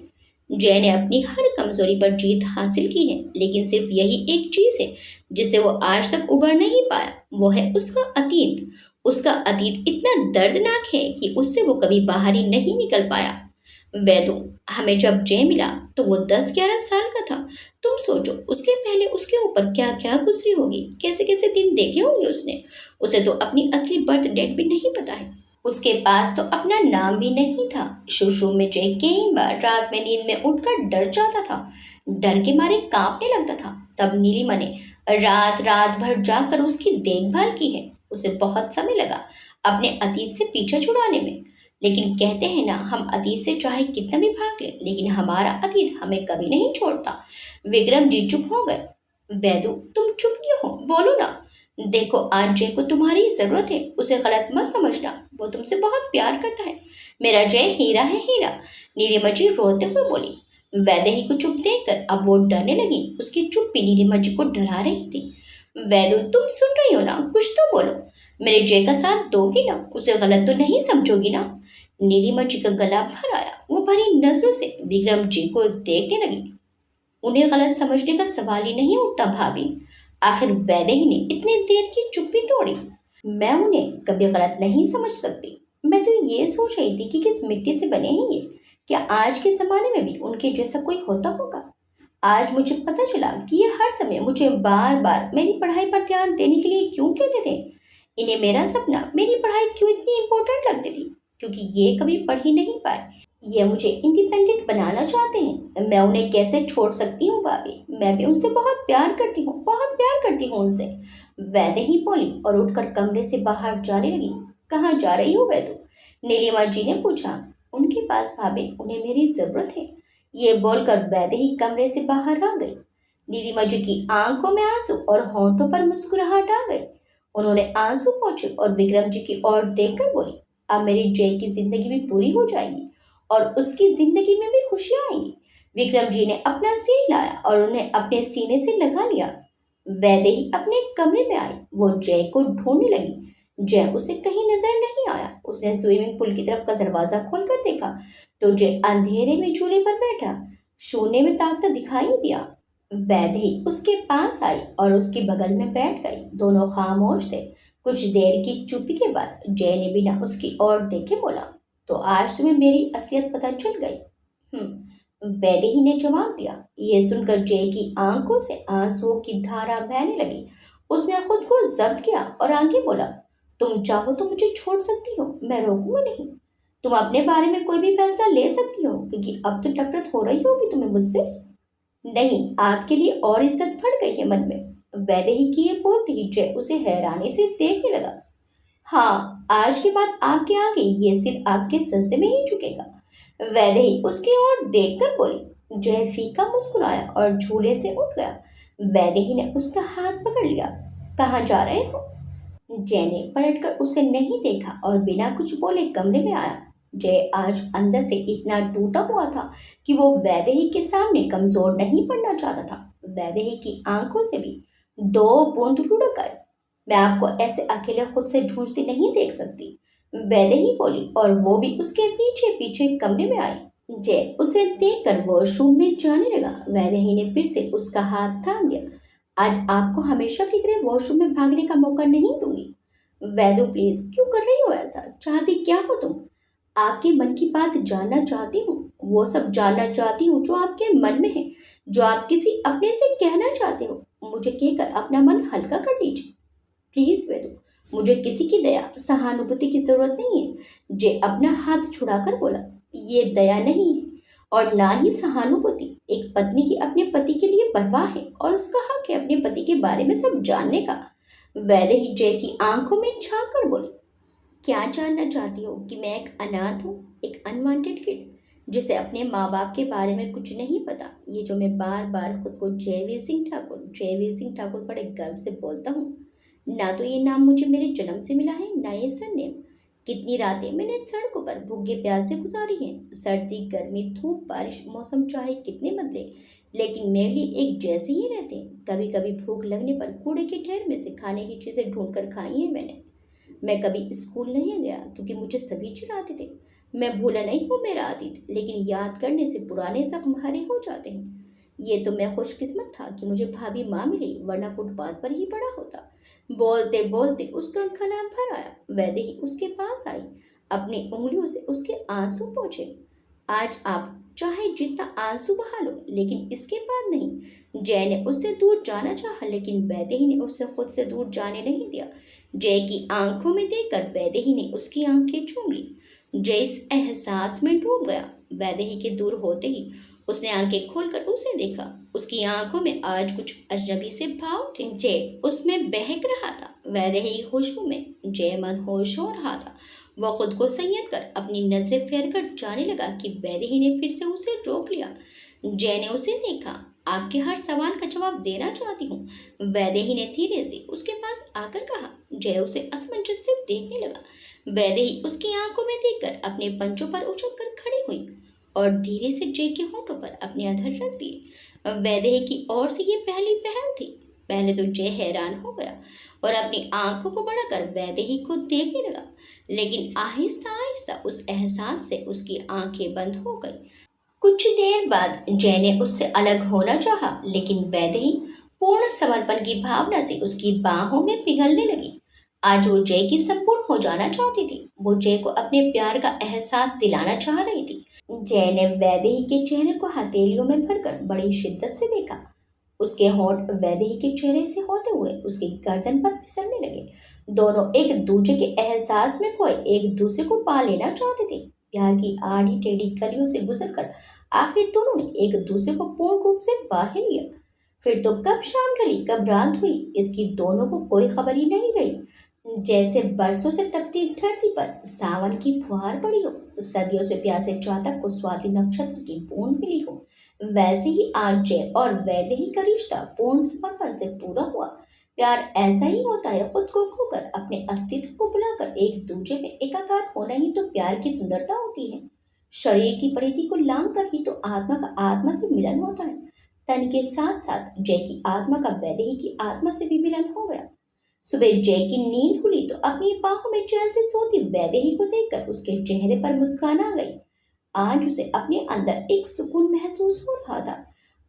जय ने अपनी हर कमजोरी पर जीत हासिल की है, लेकिन सिर्फ यही एक चीज है जिससे वो आज तक उबर नहीं पाया, वो है उसका अतीत। उसका अतीत इतना दर्दनाक है कि उससे वो कभी बाहर ही नहीं निकल पाया। वैदू, हमें जब जय मिला तो वो 10-11 साल का था। तुम सोचो उसके पहले उसके ऊपर क्या क्या गुजरी होगी, कैसे कैसे दिन देखे होंगे उसने। उसे तो अपनी असली बर्थ डेट भी नहीं पता है। उसके पास तो अपना नाम भी नहीं था। शुरू में जय कई बार रात में नींद में उठकर डर जाता था, डर के मारे कांपने लगता था। तब नीलिमा ने रात रात भर जाकर उसकी देखभाल की है। उसे बहुत समय लगा अपने अतीत से पीछा छुड़ाने में, लेकिन कहते हैं ना, हम अतीत से चाहे कितना भी भाग ले, लेकिन हमारा अतीत हमें कभी नहीं छोड़ता। विक्रम जी चुप हो गए। वैदू, तुम चुप क्यों हो, बोलो ना। देखो आज जय को तुम्हारी जरूरत है, उसे गलत मत समझना। वो तुमसे बहुत प्यार करता है। मेरा जय हीरा है हीरा। नीलिमा जी रोते हुए बोली। वैदेही को चुप देखकर अब वो डरने लगी। उसकी चुप्पी नीलिमा जी को डरा रही थी। वैदू, तुम सुन रही हो ना, कुछ तो बोलो। मेरे जय का साथ दोगी ना, उसे गलत तो नहीं समझोगी ना। नीलिमा जी का गला भर आया। वो भरी नजरों से विक्रम जी को देखने लगी। उन्हें गलत समझने का सवाल ही नहीं उठता भाभी। आखिर वैदेही ने इतनी देर की चुप्पी तोड़ी। मैं उन्हें कभी गलत नहीं समझ सकती। मैं तो ये सोच रही थी कि किस मिट्टी से बने हैं ये। क्या आज के जमाने में भी उनके जैसा कोई होता होगा। आज मुझे पता चला कि ये हर समय मुझे बार बार मेरी पढ़ाई पर ध्यान देने के लिए क्यों कहते थे। इन्हें मेरा सपना, मेरी पढ़ाई क्यों इतनी इम्पोर्टेंट लगती थी, क्योंकि ये कभी पढ़ ही नहीं पाए। ये मुझे इंडिपेंडेंट बनाना चाहते हैं। मैं उन्हें कैसे छोड़ सकती हूँ भाभी। मैं भी उनसे बहुत प्यार करती हूँ, बहुत प्यार करती हूँ उनसे। वैदे ही बोली और उठकर कमरे से बाहर जाने लगी। कहाँ जा रही हो वैदू, नीलिमा जी ने पूछा। उनके पास भाभी, उन्हें मेरी जरूरत है। ये बोलकर वैदे ही कमरे से बाहर आ गई। नीलिमा जी की आंखों में आंसू और होंठों पर मुस्कुराहट आ गई। उन्होंने आंसू पोंछे और विक्रम जी की ओर देखकर बोली, अब मेरी जय की जिंदगी भी पूरी हो जाएगी और उसकी जिंदगी में भी खुशियां आएंगी। विक्रम जी ने अपना सिर हिलाया और उन्हें अपने सीने से लगा लिया। वैदे ही अपने कमरे में आई। वो जय को ढूंढने लगी। जय उसे कहीं नजर नहीं आया। उसने स्विमिंग पूल की तरफ का दरवाजा खोलकर देखा तो जय अंधेरे में झूले पर बैठा शून्य में ताकता दिखाई दिया। वैदे ही उसके पास आई और उसके बगल में बैठ गई। दोनों खामोश थे, कुछ देर की चुप्पी के बाद जय ने बिना उसकी ओर देखे बोला, तो आज तुम्हें मेरी असलियत पता चल गई। वैदेही ने जवाब दिया। ये सुनकर जय की आंखों से आंसुओं की धारा बहने लगी। उसने खुद को जब्त किया और आगे बोला, तुम चाहो तो मुझे छोड़ सकती हो, मैं रोकूंगा नहीं। तुम अपने बारे में कोई भी फैसला ले सकती हो, क्योंकि अब तो नफरत हो रही होगी तुम्हें मुझसे। नहीं, आपके लिए और इज्जत बढ़ गई है मन में। वैदेही की ये बोलते ही जय उसे हैरानी से देखने लगा। हाँ, आज के बाद आपके आगे ये सिर आपके सजदे में ही झुकेगा। वैदेही उसकी ओर देखकर बोली। जय फीका मुस्कुराया और झूले से उठ गया। वैदेही ने उसका हाथ पकड़ लिया। कहाँ जा रहे हो? जय ने पलटकर उसे नहीं देखा और बिना कुछ बोले कमरे में आया। जय आज अंदर से इतना टूटा हुआ था कि वो वैदेही के सामने कमजोर नहीं पड़ना चाहता था। वैदेही की आंखों से भी दो बूंद लुढ़क आए। मैं आपको ऐसे अकेले खुद से जूझती नहीं देख सकती, वैदेही बोली और वो भी उसके पीछे पीछे कमरे में आई। जय उसे देखकर वॉशरूम में जाने लगा। वैदेही ने फिर से उसका हाथ थाम लिया। आज आपको हमेशा की तरह वॉशरूम में भागने का मौका नहीं दूंगी। वैदू प्लीज, क्यों कर रही हो ऐसा? चाहती क्या हो तुम? आपके मन की बात जानना चाहती हूँ, वो सब जानना चाहती हूँ जो आपके मन में है, जो आप किसी अपने से कहना चाहते हो। मुझे कहकर अपना मन हल्का कर लीजिए प्लीज वेदु। मुझे किसी की दया सहानुभूति की जरूरत नहीं है। जे अपना हाथ छुड़ाकर बोला। ये दया नहीं है और ना ही सहानुभूति। एक पत्नी की अपने पति के लिए परवाह है और उसका हक है अपने पति के बारे में सब जानने का। वैदेही जय की आंखों में झांक कर बोली। क्या जानना चाहती हो कि मैं एक अनाथ हूँ, एक अनवांटेड किड जिसे अपने माँ बाप के बारे में कुछ नहीं पता? ये जो मैं बार बार खुद को जयवीर सिंह ठाकुर बड़े गर्व से बोलता हूँ। ना तो ये नाम मुझे मेरे जन्म से मिला है, ना ये सरनेम। कितनी रातें मैंने सड़कों पर भूखे प्यासे गुजारी हैं। सर्दी गर्मी धूप बारिश मौसम चाहे कितने बदले, लेकिन मेरे लिए एक जैसे ही रहते हैं। कभी कभी भूख लगने पर कूड़े के ढेर में से खाने की चीज़ें ढूंढ कर खाई हैं मैंने। मैं कभी स्कूल नहीं गया क्योंकि मुझे सभी चिढ़ाते थे। मैं भूला नहीं हूँ मेरा अतीत, लेकिन याद करने से पुराने जख्म हरे हो जाते हैं। ये तो मैं खुशकिस्मत था कि मुझे भाभी माँ मिली, वरना फुटपाथ पर ही पड़ा होता। बोलते बोलते उसका गला भर आया। वैदेही उसके पास आई, अपनी उंगलियों से उसके आंसू पोंछे। आज आप चाहे जितना आंसू बहा लो, लेकिन इसके बाद नहीं। जय ने उससे दूर जाना चाहा, लेकिन वैदेही ने उसे खुद से दूर जाने नहीं दिया। जय की आंखों में देखकर वैदेही ने उसकी आंखें चूम ली। जय इस एहसास में डूब गया। वैदेही के दूर होते ही उसने आंखें खोलकर उसे देखा। उसकी आंखों में आज कुछ अजनबी से भाव थे। जय उसमें बहक रहा था। वैदेही खुशबू में जय मदहोश हो रहा था। वह खुद को संयत कर अपनी नजरें फेर कर जाने लगा कि वैदेही ने फिर से उसे रोक लिया। जय ने उसे देखा। आपके हर सवाल का जवाब देना चाहती हूँ, वैदेही ने धीरे से उसके पास आकर कहा। जय उसे असमंजस से देखने लगा। वैदेही उसकी आंखों में देखकर अपने पंजों पर उछलकर खड़ी हुई और धीरे से जय के होठों पर अपने अधर रख दिए। वैदेही की ओर से ये पहली पहल थी। पहले तो जय हैरान हो गया और अपनी आंखों को बढ़ाकर वैदेही को देखने लगा, लेकिन आहिस्ता आहिस्ता उस एहसास से उसकी आंखें बंद हो गई। कुछ देर बाद जय ने उससे अलग होना चाहा, लेकिन वैदेही पूर्ण समर्पण की भावना से उसकी बाहों में पिघलने लगी। आज वो जय की संपूर्ण हो जाना चाहती थी। वो जय को अपने प्यार का एहसास दिलाना चाह रही थी। जय ने वैदेही के चेहरे को हथेलियों में भरकर बड़ी शिद्दत से देखा। उसके होंठ वैदेही के चेहरे से होते हुए उसकी गर्दन पर फिसलने लगे। दोनों एक दूसरे के एहसास में खोए एक दूसरे को पा लेना चाहते थे। प्यार की आड़ी टेढ़ी गलियों से गुजरकर आखिर दोनों ने एक दूसरे को पूर्ण रूप से बाहे लिया। फिर तो कब शाम ढली कब रात हुई, इसकी दोनों को कोई खबर ही नहीं रही। जैसे बरसों से तपती धरती पर सावन की फुहार पड़ी हो, सदियों से प्यासे चातक को स्वाति नक्षत्र की बूंद मिली हो, वैसे ही आज जय और वैदेही का रिश्ता पूर्ण समर्पण से पूरा हुआ। प्यार ऐसा ही होता है, खुद को खोकर अपने अस्तित्व को बुलाकर एक दूसरे में एकाकार होना ही तो प्यार की सुंदरता होती है। शरीर की परिधि को लांग कर ही तो आत्मा का आत्मा से मिलन होता है। तन के साथ साथ जय की आत्मा का वैदेही की आत्मा से भी मिलन हो गया। सुबह जय की नींद खुली तो अपनी बाहों में चैन से सोती वैदेही को देखकर उसके चेहरे पर मुस्कान आ गई। आज उसे अपने अंदर एक सुकून महसूस हो रहा था।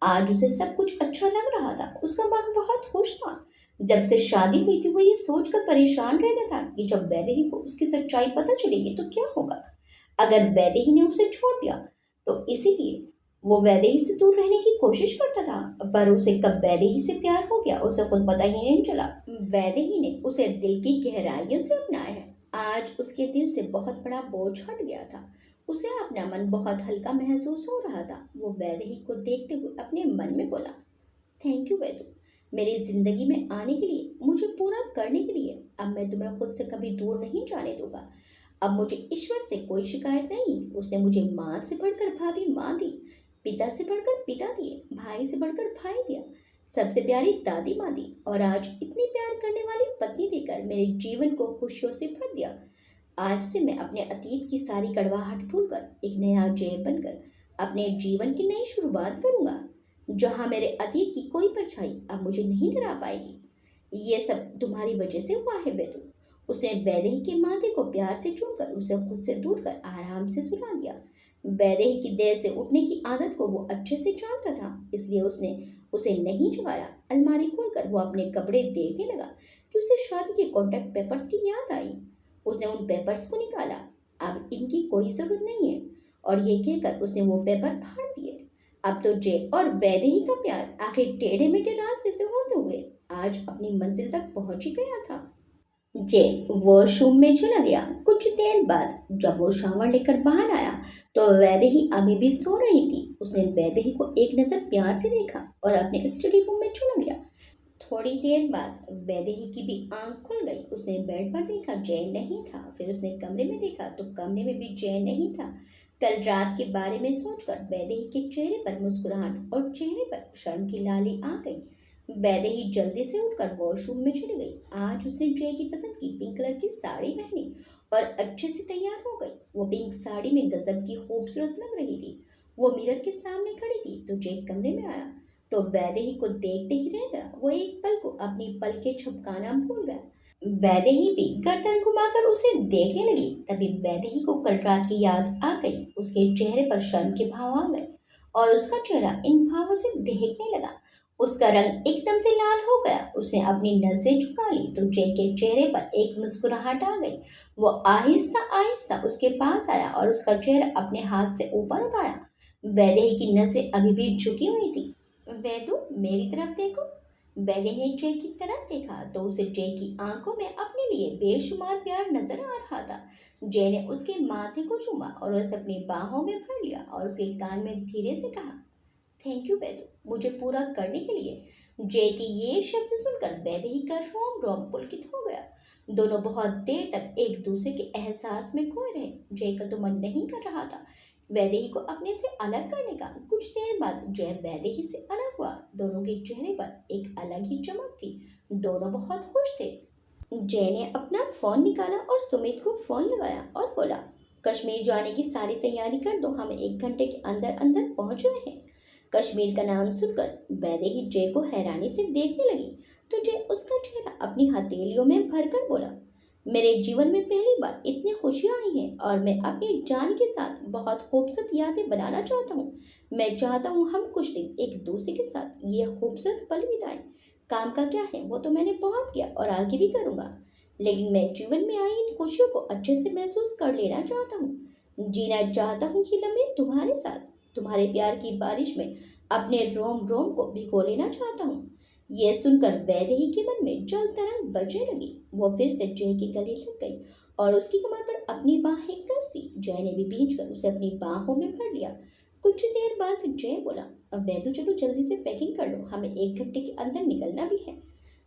आज उसे सब कुछ अच्छा लग रहा था। उसका मन बहुत खुश था। जब से शादी हुई थी वो ये सोचकर परेशान रहता था कि जब वैदेही को उसकी सच्चाई पता चलेगी तो क्या होगा। अगर वैदेही ने उसे छोड़ दिया तो इसीलिए वो वैदेही से दूर रहने की कोशिश करता था, पर उसे कब वैदेही से प्यार हो गया उसे खुद पता ही नहीं चला। वैदेही ने उसे दिल की गहराइयों से अपनाया है। आज उसके दिल से बहुत बड़ा बोझ हट गया था। उसे अपना मन बहुत हल्का महसूस हो रहा था। वो वैदेही को देखते हुए अपने मन में बोला, थैंक यू वैदू, मेरी जिंदगी में आने के लिए, मुझे पूरा करने के लिए। अब मैं तुम्हें खुद से कभी दूर नहीं जाने दूंगा। अब मुझे ईश्वर से कोई शिकायत नहीं। उसने मुझे माँ से बढ़कर भाभी माँ दी, पिता से बढ़कर पिता दिए, भाई से बढ़कर भाई दिया, सबसे प्यारी दादी माँ दी, और आज इतनी प्यार करने वाली पत्नी देकर मेरे जीवन को खुशियों से भर दिया। आज से मैं अपने अतीत की सारी कड़वाहट भूलकर एक नया जय बनकर अपने जीवन की नई शुरुआत करूंगा, जहाँ मेरे अतीत की कोई परछाई अब मुझे नहीं डरा पाएगी। ये सब तुम्हारी वजह से हुआ है बेदू। उसने वैदेही के माथे को प्यार से चूमकर उसे खुद से दूर कर आराम से सुला दिया। वैदेही की देर से उठने की आदत को वो अच्छे से जानता था, इसलिए उसने उसे नहीं जगाया। अलमारी खोलकर वो अपने कपड़े देखने लगा कि उसे शादी के कॉन्ट्रैक्ट पेपर्स की याद आई। उसने उन पेपर्स को निकाला। अब इनकी कोई जरूरत नहीं है, और ये कहकर उसने वो पेपर फाड़ दिए। अब तो जय और वैदेही का प्यार आखिर टेढ़े मेढ़े रास्ते से होते हुए आज अपनी मंजिल तक पहुंच ही गया था। जय वॉशरूम में चला गया। कुछ देर बाद जब वो शावर लेकर बाहर आया तो वैदेही अभी भी सो रही थी। उसने वैदेही को एक नजर प्यार से देखा और अपने स्टडी रूम में चला गया। थोड़ी देर बाद वैदेही की भी आंख खुल गई। उसने बेड पर देखा, जय नहीं था। फिर उसने कमरे में देखा तो कमरे में भी जय नहीं था। कल रात के बारे में सोचकर वैदेही के चेहरे पर मुस्कुराहट और चेहरे पर शर्म की लाली आ गई। वैदेही जल्दी से उठकर वॉशरूम में चली गई। आज उसने जय की पसंद की पिंक कलर की साड़ी पहनी और अच्छे से तैयार हो गई। वो पिंक साड़ी में गजब की खूबसूरत लग रही थी। वो मिरर के सामने खड़ी थी तो जय कमरे में आया तो वैदेही को देखते ही रह गया। वो एक पल को अपनी पलकें झपकाना भूल गया। वैदेही भी गर्दन घुमाकर उसे देखने लगी। तभी वैदेही को कल रात की याद आ गई। उसके चेहरे पर शर्म के भाव आ गए और उसका चेहरा इन भावों से दहकने लगा। उसका रंग एकदम से लाल हो गया। उसने अपनी नजरें झुका ली तो जय के चेहरे पर एक मुस्कुराहट आ गई। वो आहिस्ता आहिस्ता उसके पास आया और उसका चेहरा अपने हाथ से ऊपर उठाया। वैदेही की नजरें अभी भी झुकी हुई थी। वैदू, मेरी तरफ देखो। वैदेही ने जय की तरफ देखा तो उसे जय की आंखों में अपने लिए बेशुमार प्यार नजर आ रहा था। जय ने उसके माथे को चूमा और उसे अपनी बाहों में भर लिया और उसके कान में धीरे से कहा, थैंक यू वैदू, मुझे पूरा करने के लिए। जय के ये शब्द सुनकर वैदेही का रोम रोम पुलकित हो गया। दोनों बहुत देर तक एक दूसरे के एहसास में खोए रहे। जय का तो मन नहीं कर रहा था वैदेही को अपने से अलग करने का। कुछ देर बाद जय वैदेही से अलग हुआ। दोनों के चेहरे पर एक अलग ही चमक थी। दोनों बहुत खुश थे। जय ने अपना फोन निकाला और सुमित को फोन लगाया और बोला, कश्मीर जाने की सारी तैयारी कर दो, हम 1 घंटे के अंदर अंदर पहुंच रहे हैं। कश्मीर का नाम सुनकर वैदेही जय को हैरानी से देखने लगी तो जय उसका चेहरा अपनी हथेलियों में भरकर बोला, मेरे जीवन में पहली बार इतनी खुशियाँ आई हैं और मैं अपनी जान के साथ बहुत खूबसूरत यादें बनाना चाहता हूँ। मैं चाहता हूँ हम कुछ दिन एक दूसरे के साथ ये खूबसूरत पल बिताएं। काम का क्या है, वो तो मैंने बहुत किया और आगे भी करूँगा, लेकिन मैं जीवन में आई इन खुशियों को अच्छे से महसूस कर लेना चाहता हूँ। जीना चाहता हूँ कि लम्हे तुम्हारे साथ, तुम्हारे प्यार की बारिश में अपने रोम रोम को भिगो लेना चाहता हूँ। ये सुनकर वैदेही के मन में जल तरंग बजने लगी। वो फिर से जय के गले लग गई और उसकी कमर पर अपनी बाहें कस दी। जय ने भी खींचकर उसे अपनी बाहों में भर लिया। कुछ देर बाद जय बोला, अब वैदू चलो जल्दी से पैकिंग कर लो, हमें 1 घंटे के अंदर निकलना भी है।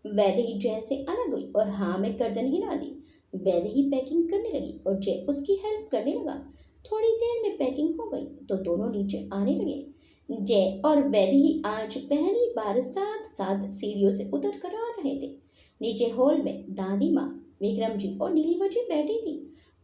वैदेही जय से अलग हुई और हाँ में गर्दन हिला दी। वैदेही पैकिंग करने लगी और जय उसकी हेल्प करने लगा। थोड़ी देर में पैकिंग हो गई तो दोनों नीचे आने लगे। जय और वैदेही आज पहली बार साथ साथ सीढ़ियों से उतर कर आ रहे थे। नीचे हॉल में दादी माँ, विक्रम जी और नीलिमा जी बैठी थी।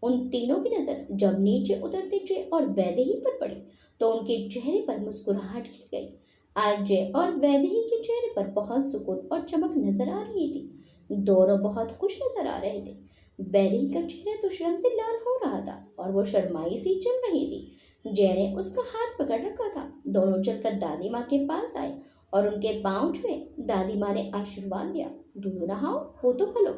उन तीनों की नजर जब नीचे उतरते जय और वैदेही पर पड़ी तो उनके चेहरे पर मुस्कुराहट खिल गई। आज जय और वैदेही के चेहरे पर बहुत सुकून और चमक नजर आ रही थी। दोनों बहुत खुश नजर आ रहे थे। वैदेही का चेहरा तो शर्म से लाल हो रहा था और वो शर्माई सी चल रही थी। जय ने उसका हाथ पकड़ रखा था। दोनों चलकर दादी माँ के पास आए और उनके पाँव छुए। दादी माँ ने आशीर्वाद दिया, दूध नहाओ, वो तो खलो।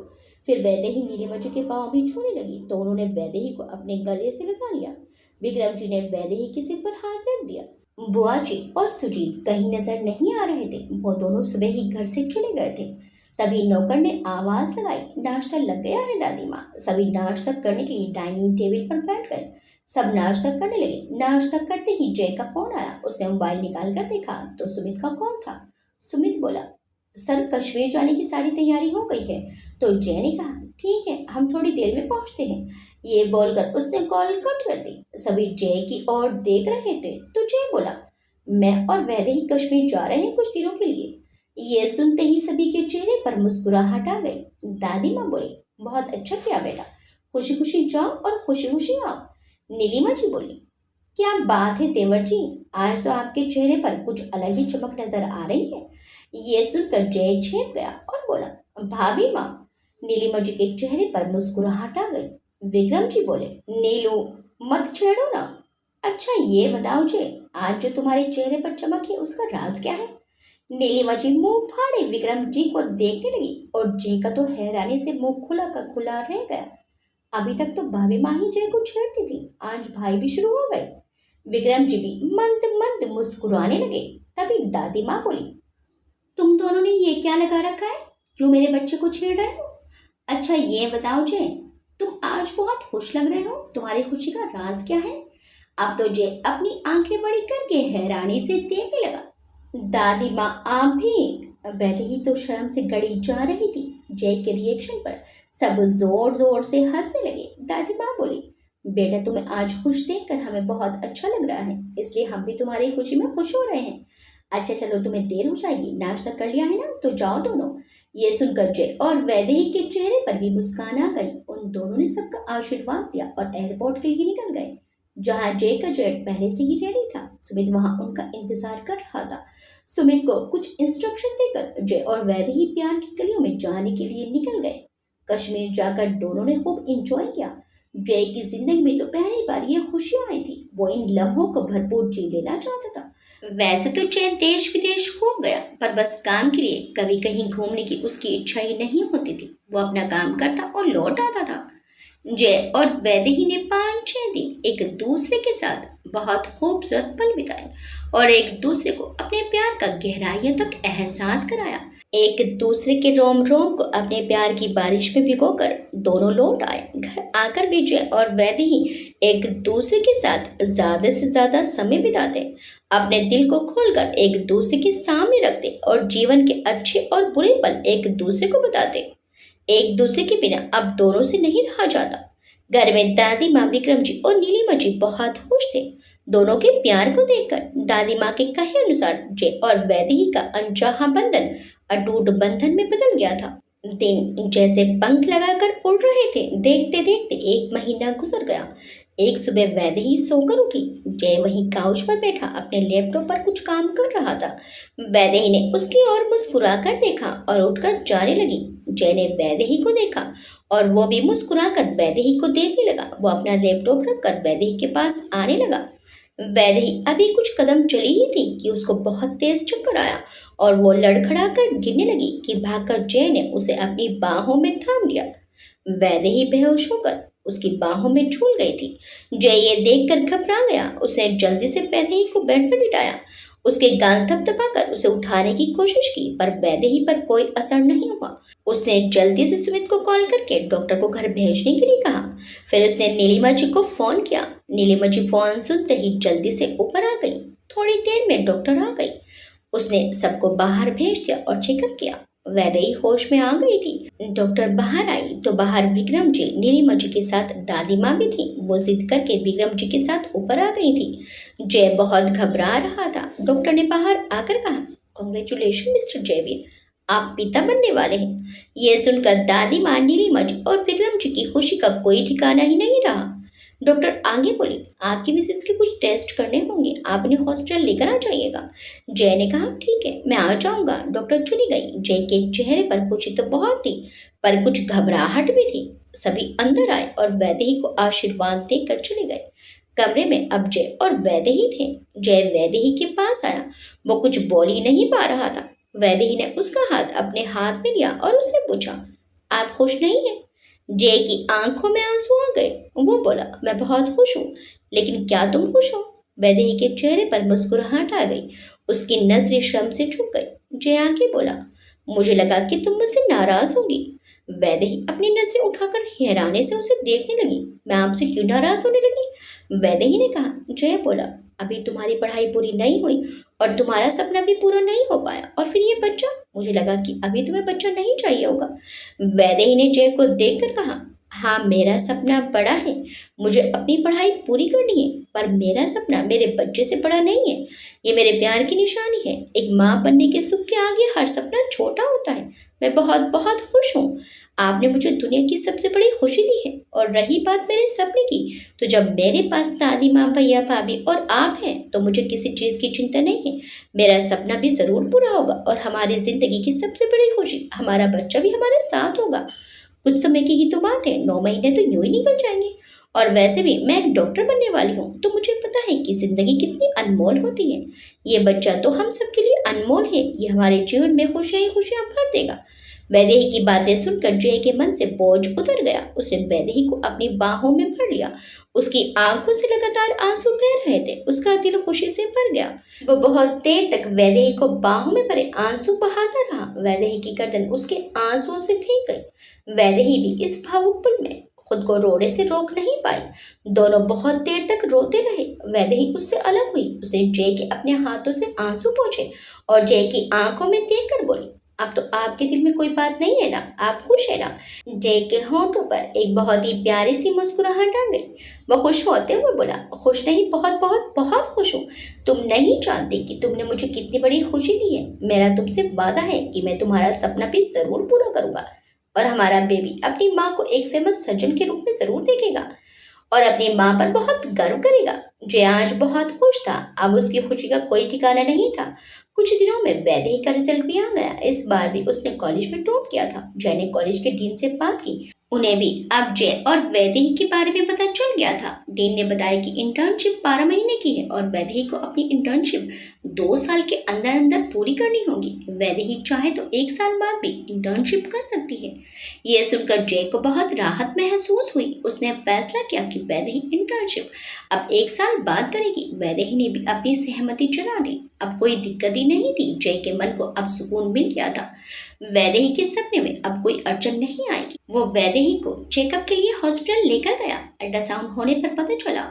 फिर वैदेही नीलिमा जी के पाँव भी छूने लगी तो उन्होंने वैदेही को अपने गले से लगा लिया। विक्रम जी ने वैदेही के सिर पर हाथ रख दिया। बुआ जी और सुजीत कहीं नजर नहीं आ रहे थे, वो दोनों सुबह ही घर से चले गए थे। तभी नौकर ने आवाज लगाई, नाश्ता लग गया है दादी माँ। सभी नाश्ता करने के लिए डाइनिंग टेबल पर बैठ गए। सब नाश्ता करने लगे। नाश्ता करते ही जय का फोन आया। उसने मोबाइल निकाल कर देखा तो सुमित का कॉल था। सुमित बोला, सर कश्मीर जाने की सारी तैयारी हो गई है। तो जय ने कहा, ठीक है, हम थोड़ी देर में पहुंचते हैं। ये बोलकर उसने कॉल कट कर दी। सभी जय की ओर देख रहे थे तो जय बोला, मैं और वैदेही कश्मीर जा रहे हैं कुछ दिनों के लिए। ये सुनते ही सभी के चेहरे पर मुस्कुराहट आ गई। दादी माँ बोली, बहुत अच्छा किया बेटा, खुशी खुशी जाओ और खुशी खुशी आओ। नीलिमा जी बोली, क्या बात है तेवर जी, आज तो आपके चेहरे पर कुछ अलग ही चमक नजर आ रही है। ये सुनकर जय छेप गया और बोला, भाभी माँ। नीलिमा जी के चेहरे पर मुस्कुराहट आ गई। विक्रम जी बोले, नीलू मत छेड़ो ना। अच्छा ये बताओ जय, आज जो तुम्हारे चेहरे पर चमक है उसका राज क्या है। नीलिमा जी मुंह फाड़े विक्रम जी को देखने लगी और जय का तो हैरानी से मुंह खुला का खुला रह गया। अभी तक तो भाभी माँ ही जय को छेड़ती थी, आज भाई भी शुरू हो गए। विक्रम जी भी मंद मंद मुस्कुराने लगे। तभी दादी माँ बोली, तुम दोनों ने ये क्या लगा रखा है, क्यों मेरे बच्चे को छेड़ रहे हो। अच्छा ये बताओ जय, तुम आज बहुत खुश लग रहे हो, तुम्हारी खुशी का राज क्या है। अब तो जय अपनी आंखें बड़ी करके हैरानी से देखने लगा। दादी माँ आप भी। वैसे ही तो शर्म से गड़ी जा रही थी। जय के रिएक्शन पर सब जोर जोर से हंसने लगे। दादी माँ बोली, बेटा तुम्हें आज खुश देखकर हमें बहुत अच्छा लग रहा है, इसलिए हम भी तुम्हारी खुशी में खुश हो रहे हैं। अच्छा चलो, तुम्हें देर हो जाएगी, नाश्ता कर लिया है ना, तो जाओ दोनों। ये सुनकर जय और वैदेही के चेहरे पर भी मुस्कान आ गई। उन दोनों ने सबका आशीर्वाद दिया और एयरपोर्ट के लिए निकल गए, जहाँ जय का जेट पहले से ही रेडी था। सुमित वहां उनका इंतजार कर रहा था। सुमित को कुछ इंस्ट्रक्शन देकर जय और वैदेही प्यार की गलियों में जाने के लिए निकल गए। कश्मीर जाकर दोनों ने खूब इंजॉय किया। जय की जिंदगी में तो पहली बार ये खुशियां आई थी। वो इन लम्हों को भरपूर जी लेना चाहता था। वैसे तो जय देश विदेश घूम गया, पर बस काम के लिए कभी कहीं घूमने की उसकी इच्छा ही नहीं होती थी। वो अपना काम करता और लौट आता था। जय और वैदेही ने 5-6 दिन एक दूसरे के साथ बहुत खूबसूरत पल बिताए और एक दूसरे को अपने प्यार का गहराइयों तक एहसास कराया। एक दूसरे के रोम रोम को अपने प्यार की बारिश में भिगोकर दोनों लौट आए। घर आकर भी जय और वैदेही एक दूसरे के साथ ज्यादा से ज्यादा समय बिताते, अपने दिल को खोलकर एक दूसरे के सामने रखते और जीवन के अच्छे और बुरे पल एक दूसरे को बताते। एक दूसरे के बिना अब दोनों से नहीं रहा जाता। घर में दादी माँ, विक्रम जी और नीलिमा जी बहुत खुश थे। दोनों के प्यार को देखकर दादी माँ के कहे अनुसार जय और वैदेही का अनचाहा बंधन अटूट बंधन में बदल गया था। दिन जैसे पंख लगाकर उड़ रहे थे। देखते देखते 1 महीना गुजर गया। एक सुबह वैदेही सोकर उठी। जय वहीं काउच पर बैठा अपने लैपटॉप पर कुछ काम कर रहा था। वैदेही ने उसकी ओर मुस्कुराकर देखा और उठकर जाने लगी। जय ने वैदेही को देखा और वो भी मुस्कुराकर वैदेही को देखने लगा। वो अपना लैपटॉप रखकर वैदेही के पास आने लगा। वैदेही अभी कुछ कदम चली ही थी कि उसको बहुत तेज चक्कर आया और वो लड़खड़ाकर गिरने लगी कि भागकर जय ने उसे अपनी बाहों में थाम लिया। वैदेही बेहोश होकर उसकी बाहों में झूल गई थी। जय ये देखकर घबरा गया। उसने जल्दी से वैदेही को बेड पर लिटाया, उसके गाल थपथपाकर उसे उठाने की कोशिश की, पर वैदेही पर कोई असर नहीं हुआ। उसने जल्दी से सुमित को कॉल करके डॉक्टर को घर भेजने के लिए कहा। फिर उसने नीलिमा जी को फोन किया। नीलिमा जी फोन सुनते ही जल्दी से ऊपर आ गई। थोड़ी देर में डॉक्टर आ गई। उसने सबको बाहर भेज दिया और चेकअप किया। वैदेही होश में आ गई थी। डॉक्टर बाहर आई तो बाहर विक्रम जी, नीलिमा जी के साथ दादी माँ भी थी। वो जिद करके विक्रम जी के साथ ऊपर आ गई थी। जय बहुत घबरा रहा था। डॉक्टर ने बाहर आकर कहा, कांग्रेचुलेशन मिस्टर जयवीर, आप पिता बनने वाले हैं। ये सुनकर दादी माँ, नीलिमा जी और विक्रम जी की खुशी का कोई ठिकाना ही नहीं रहा। डॉक्टर आगे बोली, आपकी मिसेस के कुछ टेस्ट करने होंगे, आप इन्हें हॉस्पिटल लेकर आ जाइएगा। जय ने कहा, ठीक है, मैं आ जाऊंगा। डॉक्टर चली गई। जय के चेहरे पर खुशी तो बहुत थी, पर कुछ घबराहट भी थी। सभी अंदर आए और वैदेही को आशीर्वाद देकर चले गए। कमरे में अब जय और वैदेही थे। जय वैदेही के पास आया। वो कुछ बोल ही नहीं पा रहा था। वैदेही ने उसका हाथ अपने हाथ में लिया और उससे पूछा, आप खुश नहीं हैं? जय की आंखों में आंसू आ गए। वो बोला, मैं बहुत खुश हूँ, लेकिन क्या तुम खुश हो? वैदेही के चेहरे पर मुस्कुराहट आ गई। उसकी नजरें शर्म से झुक गई। जय आगे बोला, मुझे लगा कि तुम मुझसे नाराज होगी। वैदेही अपनी नजरें उठाकर हैरानी से उसे देखने लगी। मैं आपसे क्यों नाराज होने लगी? वैदेही ने कहा। जय बोला, अभी तुम्हारी पढ़ाई पूरी नहीं हुई और तुम्हारा सपना भी पूरा नहीं हो पाया, और फिर ये बच्चा, मुझे लगा कि अभी तुम्हें बच्चा नहीं चाहिए होगा। वैदेही ने जय को देखकर कहा, हाँ मेरा सपना बड़ा है, मुझे अपनी पढ़ाई पूरी करनी है, पर मेरा सपना मेरे बच्चे से बड़ा नहीं है। ये मेरे प्यार की निशानी है। एक माँ बनने के सुख के आगे हर सपना छोटा होता है। मैं बहुत बहुत खुश हूँ। आपने मुझे दुनिया की सबसे बड़ी खुशी दी है। और रही बात मेरे सपने की, तो जब मेरे पास दादी माँ, भैया, भाभी और आप हैं, तो मुझे किसी चीज़ की चिंता नहीं है। मेरा सपना भी ज़रूर पूरा होगा और हमारी ज़िंदगी की सबसे बड़ी खुशी, हमारा बच्चा भी हमारे साथ होगा। कुछ समय की ही तो बात है, 9 महीने तो यूं ही निकल जाएंगे। और वैसे भी मैं एक डॉक्टर बनने वाली हूँ, तो मुझे पता है कि ज़िंदगी कितनी अनमोल होती है। ये बच्चा तो हम सबके लिए अनमोल है। ये हमारे जीवन में खुशियाँ ही खुशियाँ भर देगा। वैदेही की बातें सुनकर जय के मन से बोझ उतर गया। उसने वैदेही को अपनी बाहों में भर लिया। उसकी आंखों से लगातार आंसू बह रहे थे। उसका दिल खुशी से भर गया। वो बहुत देर तक वैदेही को बाहों में भरे आंसू बहाता रहा। वैदेही की गर्दन उसके आंसुओं से भीग गई। वैदेही भी इस भावुक पल में खुद को रोने से रोक नहीं पाई। दोनों बहुत देर तक रोते रहे। वैदेही उससे अलग हुई। उसने जय के अपने हाथों से आंसू पोंछे और जय की आंखों में देखकर बोली, अब तो आपके दिल में कोई बात नहीं है ना? आप खुश है ना? जय के होंठों पर एक बहुत ही प्यारी सी मुस्कुराहट आ गई। वह खुश होते हुए बोला, खुश नहीं, बहुत बहुत बहुत खुश हूँ। तुम नहीं जानती कि तुमने मुझे कितनी बड़ी खुशी दी है। मेरा तुमसे वादा है कि मैं तुम्हारा सपना भी जरूर पूरा करूंगा और हमारा बेबी अपनी माँ को एक फेमस सर्जन के रूप में जरूर देखेगा और अपनी माँ पर बहुत गर्व करेगा। जय आज बहुत खुश था। अब उसकी खुशी का कोई ठिकाना नहीं था। कुछ दिनों में वैदेही का रिजल्ट भी आ गया। इस बार भी उसने कॉलेज में टॉप किया था। जय ने कॉलेज के डीन से बात की। उन्हें भी अब जय और वैदेही के बारे में पता चल गया था। डीन ने बताया कि इंटर्नशिप 12 महीने की है और वैदेही को अपनी इंटर्नशिप 2 साल के अंदर अंदर पूरी करनी होगी। वैदेही चाहे तो 1 साल बाद भी इंटर्नशिप कर सकती है। ये सुनकर जय को बहुत राहत महसूस हुई। उसने फैसला किया कि वैदेही इंटर्नशिप अब 1 साल बाद करेगी। वैदेही ने भी अपनी सहमति जता दी। अब कोई दिक्कत ही नहीं थी। जय के मन को अब सुकून मिल गया था। वैदेही के सपने में अब कोई अड़चन नहीं आएगी। वो वैदेही को चेकअप के लिए हॉस्पिटल लेकर गया। अल्ट्रासाउंड होने पर पता चला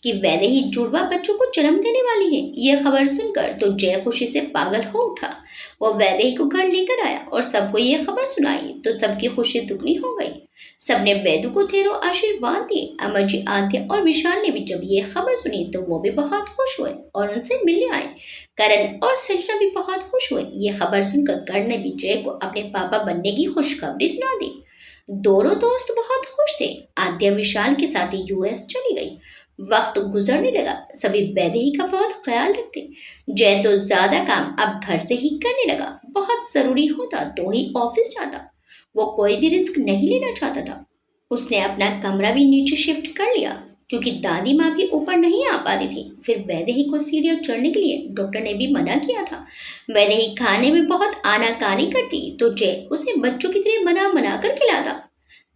कि वैदेही जुड़वा बच्चों को जन्म देने वाली है। यह खबर सुनकर तो जय खुशी से पागल हो उठा। वो वैदेही को घर लेकर आया और सबको ये खबर सुनाई तो सबकी खुशी दुगनी हो गई। सबने वैदू को ढेरों आशीर्वाद दिए। अमरजी, आद्या और विशाल ने भी जब ये खबर सुनी तो वो भी बहुत खुश हुए और उनसे मिलने आए। करण और संजना भी बहुत खुश हुए। ये खबर सुनकर करण ने भी जय को अपने पापा बनने की खुशखबरी सुना दी। दोनों दोस्त बहुत खुश थे। आद्या विशाल के साथ ही यूएस चली गई। वक्त गुजरने लगा। सभी वैदेही का बहुत ख्याल रखते। जय तो ज्यादा काम अब घर से ही करने लगा। बहुत जरूरी होता तो ही ऑफिस जाता। वो कोई भी रिस्क नहीं लेना चाहता था। उसने अपना कमरा भी नीचे शिफ्ट कर लिया क्योंकि दादी माँ भी ऊपर नहीं आ पाती थी। फिर वैदेही को सीढ़ियाँ चढ़ने के लिए डॉक्टर ने भी मना किया था। वैदेही खाने में बहुत आनाकानी करती तो जय उसे बच्चों की तरह मना मना कर खिलाता।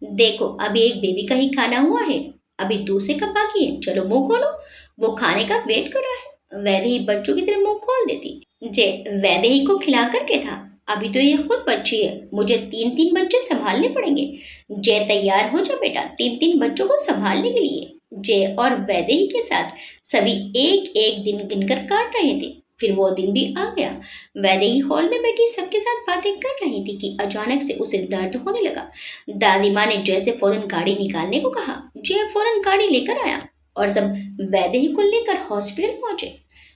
देखो, अभी एक बेबी का ही खाना हुआ है, अभी दूसरे का बाकी है, चलो मुंह खोलो। वो खाने का वेट कर रहा है। वैदेही बच्चों की तरह मुंह खोल देती। जय वैदेही को खिला करके था, अभी तो ये खुद बच्ची है, मुझे 3-3 बच्चे संभालने पड़ेंगे। जय तैयार हो जा बेटा, 3-3 बच्चों को संभालने के लिए। जय और वैदेही के साथ सभी एक एक दिन गिनकर काट रहे थे। फिर वो दिन भी आ गया। वैदेही हॉल में बैठी सबके साथ बातें कर रही थी कि अचानक से उसे दर्द होने लगा। दादी माँ ने जय से फौरन गाड़ी निकालने को कहा। जय फौरन गाड़ी लेकर आया और सब वैदेही को लेकर हॉस्पिटल पहुंचे।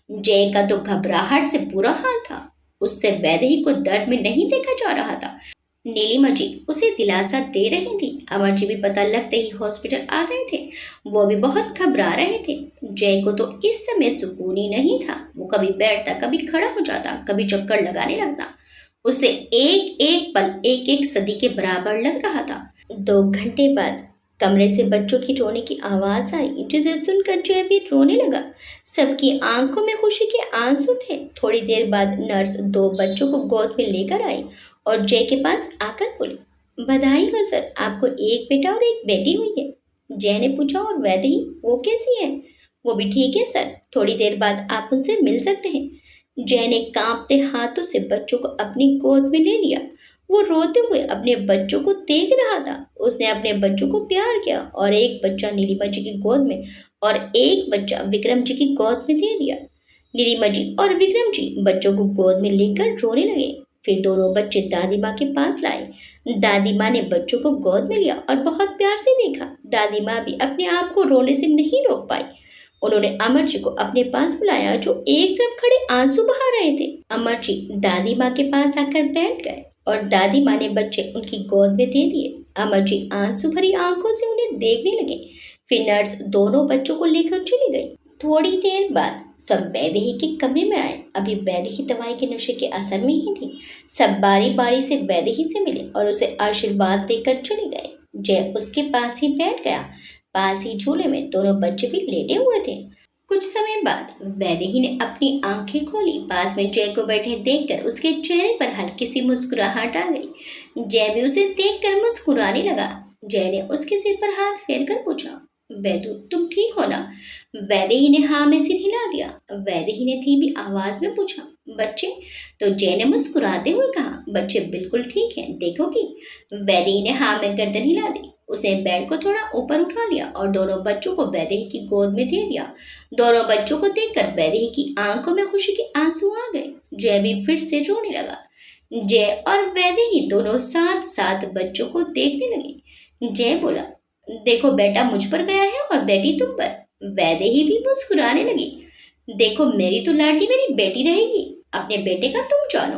जय का तो घबराहट से बुरा हाल था। उससे वैदेही को दर्द में नहीं देखा जा रहा था। नीलिमा जी उसे दिलासा दे रही थी। अमर जी भी पता लगते ही हॉस्पिटल आ गए थे। वो भी बहुत घबरा रहे थे। जय को तो इस समय सुकून ही नहीं था। वो कभी बैठता, कभी खड़ा हो जाता, कभी चक्कर लगाने लगता। उसे एक एक पल एक एक सदी के बराबर लग रहा था। 2 घंटे बाद कमरे से बच्चों की रोने की आवाज आई, जिसे सुनकर जय भी रोने लगा। सबकी आंखों में खुशी के आंसू थे। थोड़ी देर बाद नर्स दो बच्चों को गोद में लेकर आई और जय के पास आकर बोली, बधाई हो सर, आपको एक बेटा और एक बेटी हुई है। जय ने पूछा, और वैदेही, वो कैसी है? वो भी ठीक है सर, थोड़ी देर बाद आप उनसे मिल सकते हैं। जय ने कांपते हाथों से बच्चों को अपनी गोद में ले लिया। वो रोते हुए अपने बच्चों को देख रहा था। उसने अपने बच्चों को प्यार किया और एक बच्चा नीलिमा जी की गोद में और एक बच्चा विक्रम जी की गोद में दे दिया। नीलिमा जी और विक्रम जी बच्चों को गोद में लेकर रोने लगे। फिर दोनों बच्चे दादी माँ के पास लाए। दादी माँ ने बच्चों को गोद में लिया और बहुत प्यार से देखा। दादी माँ भी अपने आप को रोने से नहीं रोक पाई। उन्होंने अमर जी को अपने पास बुलाया, जो एक तरफ खड़े आंसू बहा रहे थे। अमर जी दादी माँ के पास आकर बैठ गए और दादी माँ ने बच्चे उनकी गोद में दे दिए। अमर जी आंसू भरी आंखों से उन्हें देखने लगे। फिर नर्स दोनों बच्चों को लेकर चली गई। थोड़ी देर बाद सब वैदेही के कमरे में आए। अभी वैदेही दवाई के नशे के असर में ही थी। सब बारी बारी से वैदेही से मिले और उसे आशीर्वाद देकर चले गए। जय उसके पास ही बैठ गया। पास ही झूले में दोनों बच्चे भी लेटे हुए थे। कुछ समय बाद वैदेही ने अपनी आंखें खोली। पास में जय को बैठे देखकर उसके चेहरे पर हल्की सी मुस्कुराहट आ गई। जय भी उसे देखकर मुस्कुराने लगा। जय ने उसके सिर पर हाथ फेरकर पूछा, वैदू, तुम ठीक हो ना? वैदेही ने हाँ में सिर हिला दिया। वैदेही ने धीमी आवाज में पूछा, बच्चे? तो जय ने मुस्कुराते हुए कहा, बच्चे बिल्कुल ठीक हैं, देखोगी? वैदेही ने हाँ में गर्दन हिला दी। उसने बेड को थोड़ा ऊपर उठा लिया और दोनों बच्चों को वैदेही की गोद में दे दिया। दोनों बच्चों को देखकर वैदेही की आंखों में खुशी के आंसू आ गए। जय भी फिर से रोने लगा। जय और वैदेही दोनों साथ साथ बच्चों को देखने लगे। जय बोला, देखो बेटा मुझ पर गया है और बेटी तुम पर। वैदेही भी मुस्कुराने लगी। देखो, मेरी तो लाडली मेरी बेटी रहेगी, अपने बेटे का तुम जानो।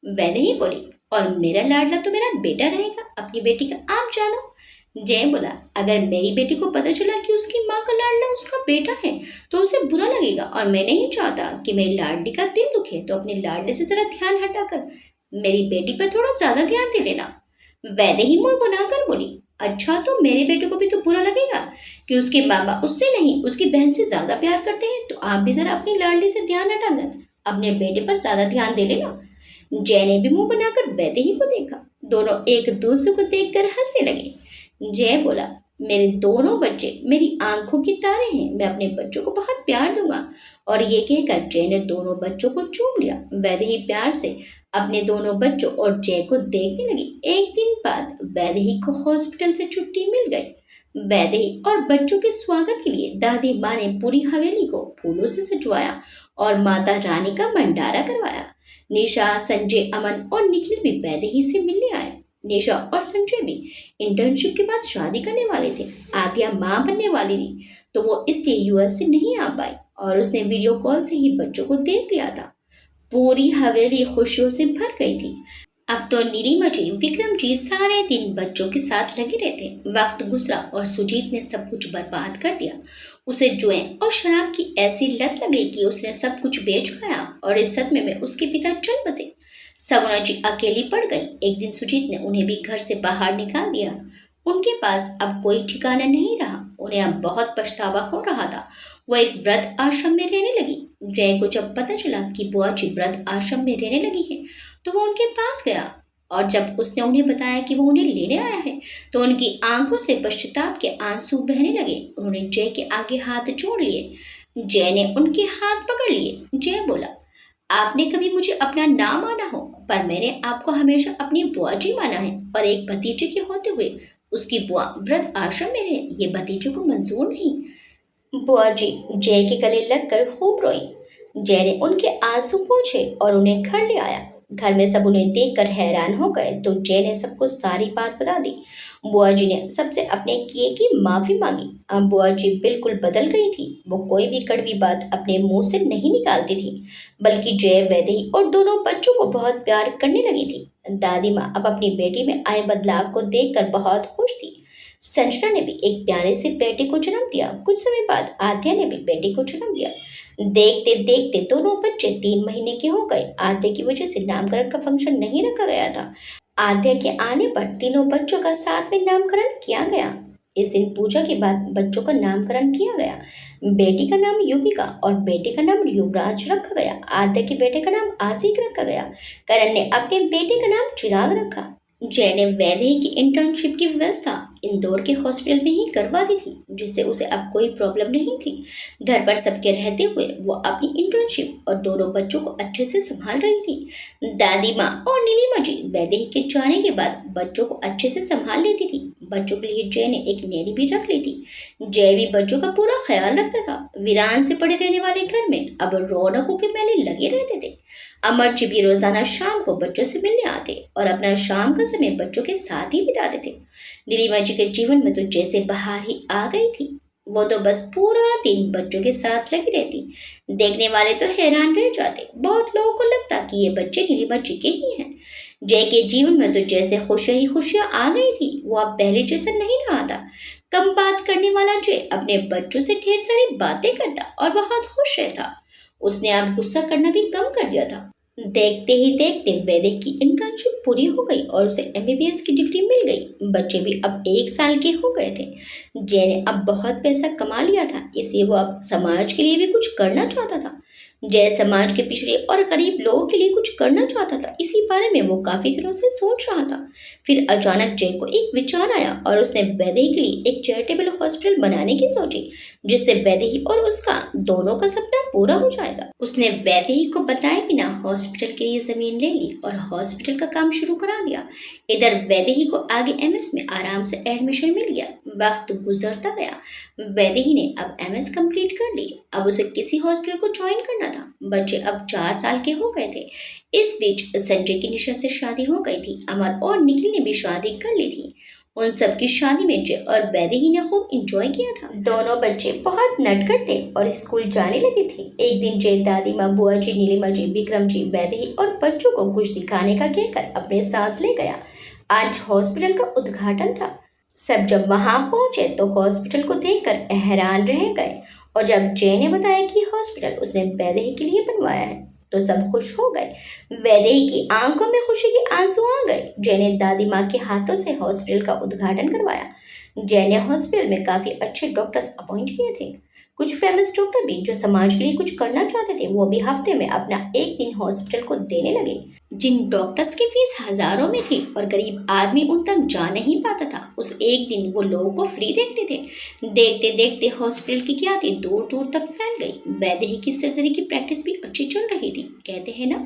वैदेही बोली, और मेरा लाडला तो मेरा बेटा रहेगा, अपनी बेटी का आप जानो। जय बोला, अगर मेरी बेटी को पता चला कि उसकी माँ का लाडला उसका बेटा है तो उसे बुरा लगेगा और मैं नहीं चाहता कि मेरी लाडली का दिल दुखे, तो अपने लाडले से जरा ध्यान हटाकर मेरी बेटी पर थोड़ा ज्यादा ध्यान दे लेना। वैदेही मुंह बनाकर बोली, अच्छा, तो मेरे बेटे को भी तो बुरा लगेगा कि उसके बाबा उससे नहीं उसकी बहन से ज्यादा प्यार करते हैं, तो आप भी जरा अपनी लाडली से ध्यान हटाकर अपने बेटे पर ज्यादा ध्यान दे लेना। जय ने भी मुंह बनाकर वैदेही को देखा। दोनों एक दूसरे को देखकर हंसने लगे। जय बोला, मेरे दोनों बच्चे मेरी आंखों की तारे हैं, मैं अपने बच्चों को बहुत प्यार दूंगा। और ये कहकर जय ने दोनों बच्चों को चूम लिया। वैदेही प्यार से अपने दोनों बच्चों और जय को देखने लगी। एक दिन बाद वैदेही को हॉस्पिटल से छुट्टी मिल गई। वैदेही और बच्चों के स्वागत के लिए दादी माँ ने पूरी हवेली को फूलों से सजवाया और माता रानी का भंडारा करवाया। निशा, संजय, अमन और निखिल भी वैदेही से मिलने आए। निशा और संजय भी इंटर्नशिप के बाद शादी करने वाले थे। आद्या माँ बनने वाली थी, तो वो इसलिए यूएस से नहीं आ पाई और उसने वीडियो कॉल से ही बच्चों को देख लिया था। पूरी हवेली खुशियों से भर गई थी। अब तो नीलिमा जी, विक्रम जी सारे दिन बच्चों के साथ लगे रहते। वक्त गुजरा और सुजीत ने सब कुछ बर्बाद कर दिया। उसे जुए और शराब की ऐसी लत लगी कि उसने सब कुछ बेच खाया और इस सदमे में उसके पिता चल बसे। सगुना जी अकेली पड़ गई। एक दिन सुजीत ने उन्हें भी घर से बाहर निकाल दिया। उनके पास अब कोई ठिकाना नहीं रहा। उन्हें अब बहुत पछतावा हो रहा था। वो एक वृद्ध आश्रम में रहने लगी। जय को जब पता चला कि बुआ जी वृद्ध आश्रम में रहने लगी है, तो वो उनके पास गया और जब उसने उन्हें बताया कि वो उन्हें लेने आया है, तो उनकी आंखों से पश्चाताप के आंसू बहने लगे। उन्होंने जय के आगे हाथ जोड़ लिए। जय ने उनके हाथ पकड़ लिए। जय बोला, आपने कभी मुझे अपना नाम माना हो, पर मैंने आपको हमेशा अपनी बुआ जी माना है और एक भतीजे के होते हुए उसकी बुआ वृद्ध आश्रम में रहे, ये भतीजे को मंजूर नहीं। बुआ जी जय के गले लगकर खूब रोई। जय ने उनके आंसू पोंछे और उन्हें घर ले आया। घर में सब उन्हें देखकर हैरान हो गए, तो जय ने सबको सारी बात बता दी। बुआ जी ने सबसे अपने किए की माफी मांगी। अब बुआ जी बिल्कुल बदल गई थी। वो कोई भी कड़वी बात अपने मुंह से नहीं निकालती थी, बल्कि जय, वैदेही और दोनों बच्चों को बहुत प्यार करने लगी थी। दादी माँ अब अपनी बेटी में आए बदलाव को देखकर बहुत खुश थी। संजना ने भी एक प्यारे से बेटे को जन्म दिया। कुछ समय बाद आद्या ने भी बेटे को जन्म दिया। देखते देखते दोनों बच्चे 3 महीने के हो गए। आद्या की वजह से नामकरण का फंक्शन नहीं रखा गया था। आद्या के आने पर तीनों बच्चों का साथ में नामकरण किया गया। इस दिन पूजा के बाद बच्चों का नामकरण किया गया। बेटी का नाम युविका और बेटे का नाम युवराज रखा गया। आद्य के बेटे का नाम आतिक रखा गया। करण ने अपने बेटे का नाम चिराग रखा। जय ने वैदेही की इंटर्नशिप की व्यवस्था इंदौर के हॉस्पिटल में ही करवा दी थी, जिससे उसे अब कोई प्रॉब्लम नहीं थी। घर पर सबके रहते हुए वो अपनी इंटर्नशिप और दोनों बच्चों को अच्छे से संभाल रही थी। दादी माँ और नीलिमा जी वैदेही के जाने के बाद बच्चों को अच्छे से संभाल लेती थी। बच्चों के लिए जय ने एक नैनी भी रख ली थी। जय भी बच्चों का पूरा ख्याल रखता था। वीरान से पड़े रहने वाले घर में अब रौनकों के मेले लगे रहते थे। अमर जी भी रोजाना शाम को बच्चों से मिलने आते और अपना शाम का समय बच्चों के साथ ही बिताते थे। नीलिमा जी के जीवन में तो जैसे बहार ही आ गई थी। वो तो बस पूरा दिन बच्चों के साथ लगी रहती। देखने वाले तो हैरान रह जाते। बहुत लोगों को लगता कि ये बच्चे नीलिमा जी के ही हैं। जय के जीवन में तो जैसे खुशियां ही खुशियां आ गई थी। वो अब पहले जैसा नहीं रहा था। कम बात करने वाला जय अपने बच्चों से ढेर सारी बातें करता और बहुत खुश रहता। उसने अब गुस्सा करना भी कम कर दिया था। देखते ही देखते वैदेही की इंटर्नशिप पूरी हो गई और उसे एमबीबीएस की डिग्री मिल गई। बच्चे भी अब 1 साल के हो गए थे। जय ने अब बहुत पैसा कमा लिया था, इसलिए वो अब समाज के लिए भी कुछ करना चाहता था। जय समाज के पिछड़े और गरीब लोगों के लिए कुछ करना चाहता था। इसी बारे में वो काफी दिनों से सोच रहा था। फिर अचानक जय को एक विचार आया और उसने वैदेही के लिए एक चैरिटेबल हॉस्पिटल बनाने की सोची, जिससे वैदेही और उसका दोनों का सपना पूरा हो जाएगा। उसने वैदेही को बताए बिना हॉस्पिटल के लिए जमीन ले ली और हॉस्पिटल का काम शुरू करा दिया। इधर वैदेही को आगे एमएस में आराम से एडमिशन मिल गया। वक्त गुजरता गया। वैदेही ने अब एमएस कंप्लीट कर ली। अब उसे किसी हॉस्पिटल को ज्वाइन करना था। बच्चे अब 4 साल के हो गए थे। इस बीच संजय की निशा से शादी हो गई थी। अमर और निखिल ने भी शादी कर ली थी। उन सबकी शादी में जय और वैदेही ने खूब एंजॉय किया था। दोनों बच्चे बहुत नटखट थे और स्कूल जाने लगे थे। एक दिन जय दादी माँ, बुआ जी, नीलिमा जी, विक्रम जी, वैदेही और बच्चों को कुछ दिखाने का कहकर अपने साथ ले गया। आज हॉस्पिटल का उद्घाटन था। सब जब वहां पहुंचे तो हॉस्पिटल को देखकर हैरान रह गए और जब जय ने बताया कि हॉस्पिटल उसने वैदेही के लिए बनवाया है तो सब खुश हो गए। वैदेही की आंखों में खुशी के आंसू आ गए। जय ने दादी माँ के हाथों से हॉस्पिटल का उद्घाटन करवाया। जय ने हॉस्पिटल में काफी अच्छे डॉक्टर्स अपॉइंट किए थे। कुछ फेमस डॉक्टर भी जो समाज के लिए कुछ करना चाहते थे, वो भी हफ्ते में अपना एक दिन हॉस्पिटल को देने लगे। जिन डॉक्टर्स की फीस हजारों में थी और गरीब आदमी उन तक जा नहीं पाता था, उस एक दिन वो लोगों को फ्री देखते थे। देखते देखते हॉस्पिटल की ख्याति दूर दूर तक फैल गई। वैदेही की सर्जरी की प्रैक्टिस भी अच्छी चल रही थी। कहते हैं ना,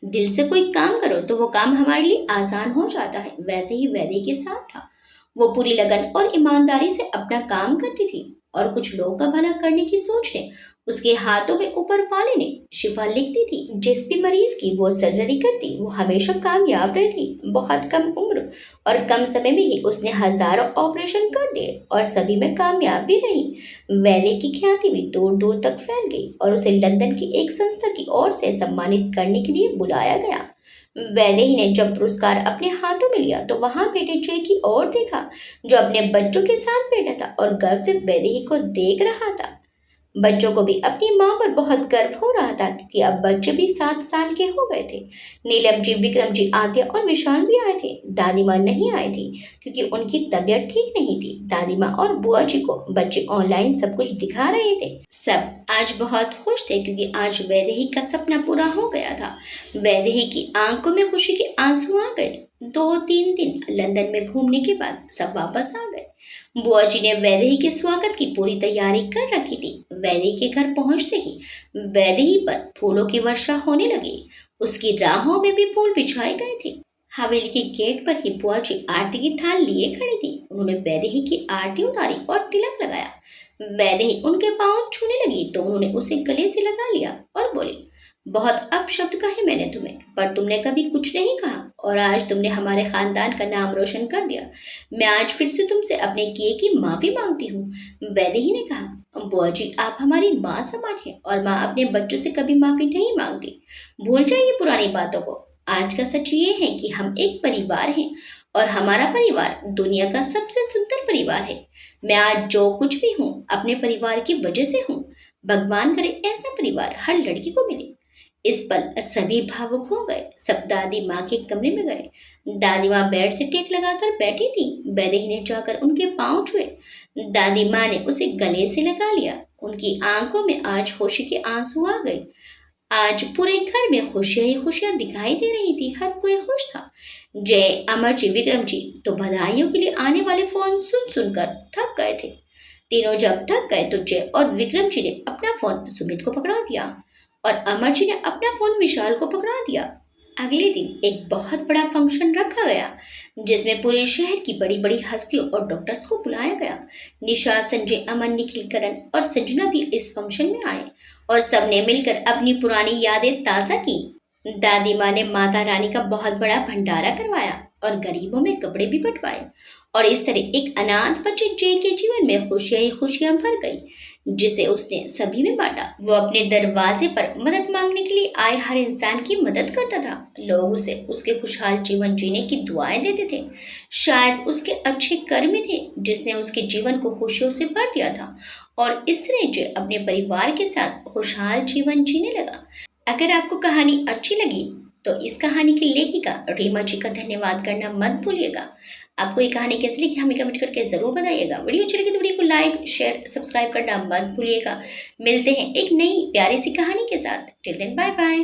दिल से कोई काम करो तो वो काम हमारे लिए आसान हो जाता है। वैसे ही वैदेही के साथ था। वो पूरी लगन और ईमानदारी से अपना काम करती थी और कुछ लोगों का भला करने की सोच ने उसके हाथों में ऊपर वाले ने शिफा लिखती थी। जिस भी मरीज की वो सर्जरी करती वो हमेशा कामयाब रहती। बहुत कम उम्र और कम समय में ही उसने हजारों ऑपरेशन कर दिए और सभी में कामयाब भी रही। वैदेही की ख्याति भी दूर दूर तक फैल गई और उसे लंदन की एक संस्था की ओर से सम्मानित करने के लिए बुलाया गया। वैदेही ने जब पुरस्कार अपने हाथों में लिया तो वहां बेटे जय की ओर देखा, जो अपने बच्चों के साथ बैठा था और गर्व से वैदेही को देख रहा था। बच्चों को भी अपनी माँ पर बहुत गर्व हो रहा था, क्योंकि अब बच्चे भी 7 साल के हो गए थे। नीलम जी, विक्रम जी, आद्य और विशाल भी आए थे। दादी माँ नहीं आई थी क्योंकि उनकी तबीयत ठीक नहीं थी। दादी माँ और बुआ जी को बच्चे ऑनलाइन सब कुछ दिखा रहे थे। सब आज बहुत खुश थे क्योंकि आज वैदेही का सपना पूरा हो गया था। वैदेही की आंखों में खुशी के आंसू आ गए। 2-3 दिन लंदन में घूमने के बाद सब वापस आ गए। बुआ जी ने वैदेही के स्वागत की पूरी तैयारी कर रखी थी। वैदेही के घर पहुंचते ही वैदेही पर फूलों की वर्षा होने लगी। उसकी राहों में भी फूल बिछाए गए थे। हवेली के गेट पर ही बुआ जी आरती की थाल लिए खड़ी थी। उन्होंने वैदेही की आरती उतारी और तिलक लगाया। वैदेही उनके पांव छूने लगी तो उन्होंने उसे गले से लगा लिया और बोली, बहुत अपशब्द कहे मैंने तुम्हें, पर तुमने कभी कुछ नहीं कहा और आज तुमने हमारे खानदान का नाम रोशन कर दिया। मैं आज फिर से तुमसे अपने किए की माफी मांगती हूँ। वैदेही ने कहा, बुआ जी आप हमारी माँ समान हैं और माँ अपने बच्चों से कभी माफी नहीं मांगती। भूल जाइए पुरानी बातों को। आज का सच ये है कि हम एक परिवार हैं और हमारा परिवार दुनिया का सबसे सुंदर परिवार है। मैं आज जो कुछ भी हूँ अपने परिवार की वजह से हूँ। भगवान करे ऐसा परिवार हर लड़की को मिले। इस पल सभी भावुक हो गए। सब दादी माँ के कमरे में गए। दादी माँ बेड से टेक लगाकर बैठी थी। वैदेही ने जाकर उनके पाँव छुए। दादी माँ ने उसे गले से लगा लिया। उनकी आंखों में आज खुशी के आंसू आ गए। आज पूरे घर में खुशियां ही खुशियां दिखाई दे रही थी। हर कोई खुश था। जय, अमर जी, विक्रम जी तो बधाइयों के लिए आने वाले फोन सुन सुनकर थक गए थे। तीनों जब थक गए तो जय और विक्रम जी ने अपना फोन सुमित को पकड़ा दिया और अमर जी ने अपना फोन विशाल को पकड़ा दिया। अगले दिन एक बहुत बड़ा फंक्शन रखा गया जिसमें पूरे शहर की बड़ी बड़ी हस्तियों और डॉक्टर्स को बुलाया गया। निशा, संजय, अमन, निखिल, करण और संजना भी इस फंक्शन में आए और सबने मिलकर अपनी पुरानी यादें ताज़ा की। दादी माँ ने माता रानी का बहुत बड़ा भंडारा करवाया और गरीबों में कपड़े भी बंटवाए और इस तरह एक अनाथ बच्चे जय के जीवन में खुशियां ही खुशियां भर गई जिसे उसने सभी में बांटा। वो अपने दरवाजे पर मदद मांगने के लिए आए हर इंसान की मदद करता था। लोग उसे उसके खुशहाल जीवन जीने की दुआएं देते थे। शायद उसके अच्छे कर्म थे जिसने उसके जीवन को खुशियों से भर दिया था और इस तरह जय अपने परिवार के साथ खुशहाल जीवन जीने लगा। अगर आपको कहानी अच्छी लगी तो इस कहानी की लेखिका रीमा जी का धन्यवाद करना मत भूलिएगा। आपको ये कहानी कैसी लगी हमें कमेंट करके ज़रूर बताइएगा। वीडियो अच्छी लगी तो वीडियो को लाइक, शेयर, सब्सक्राइब करना मत भूलिएगा। मिलते हैं एक नई प्यारी सी कहानी के साथ। Till then bye bye.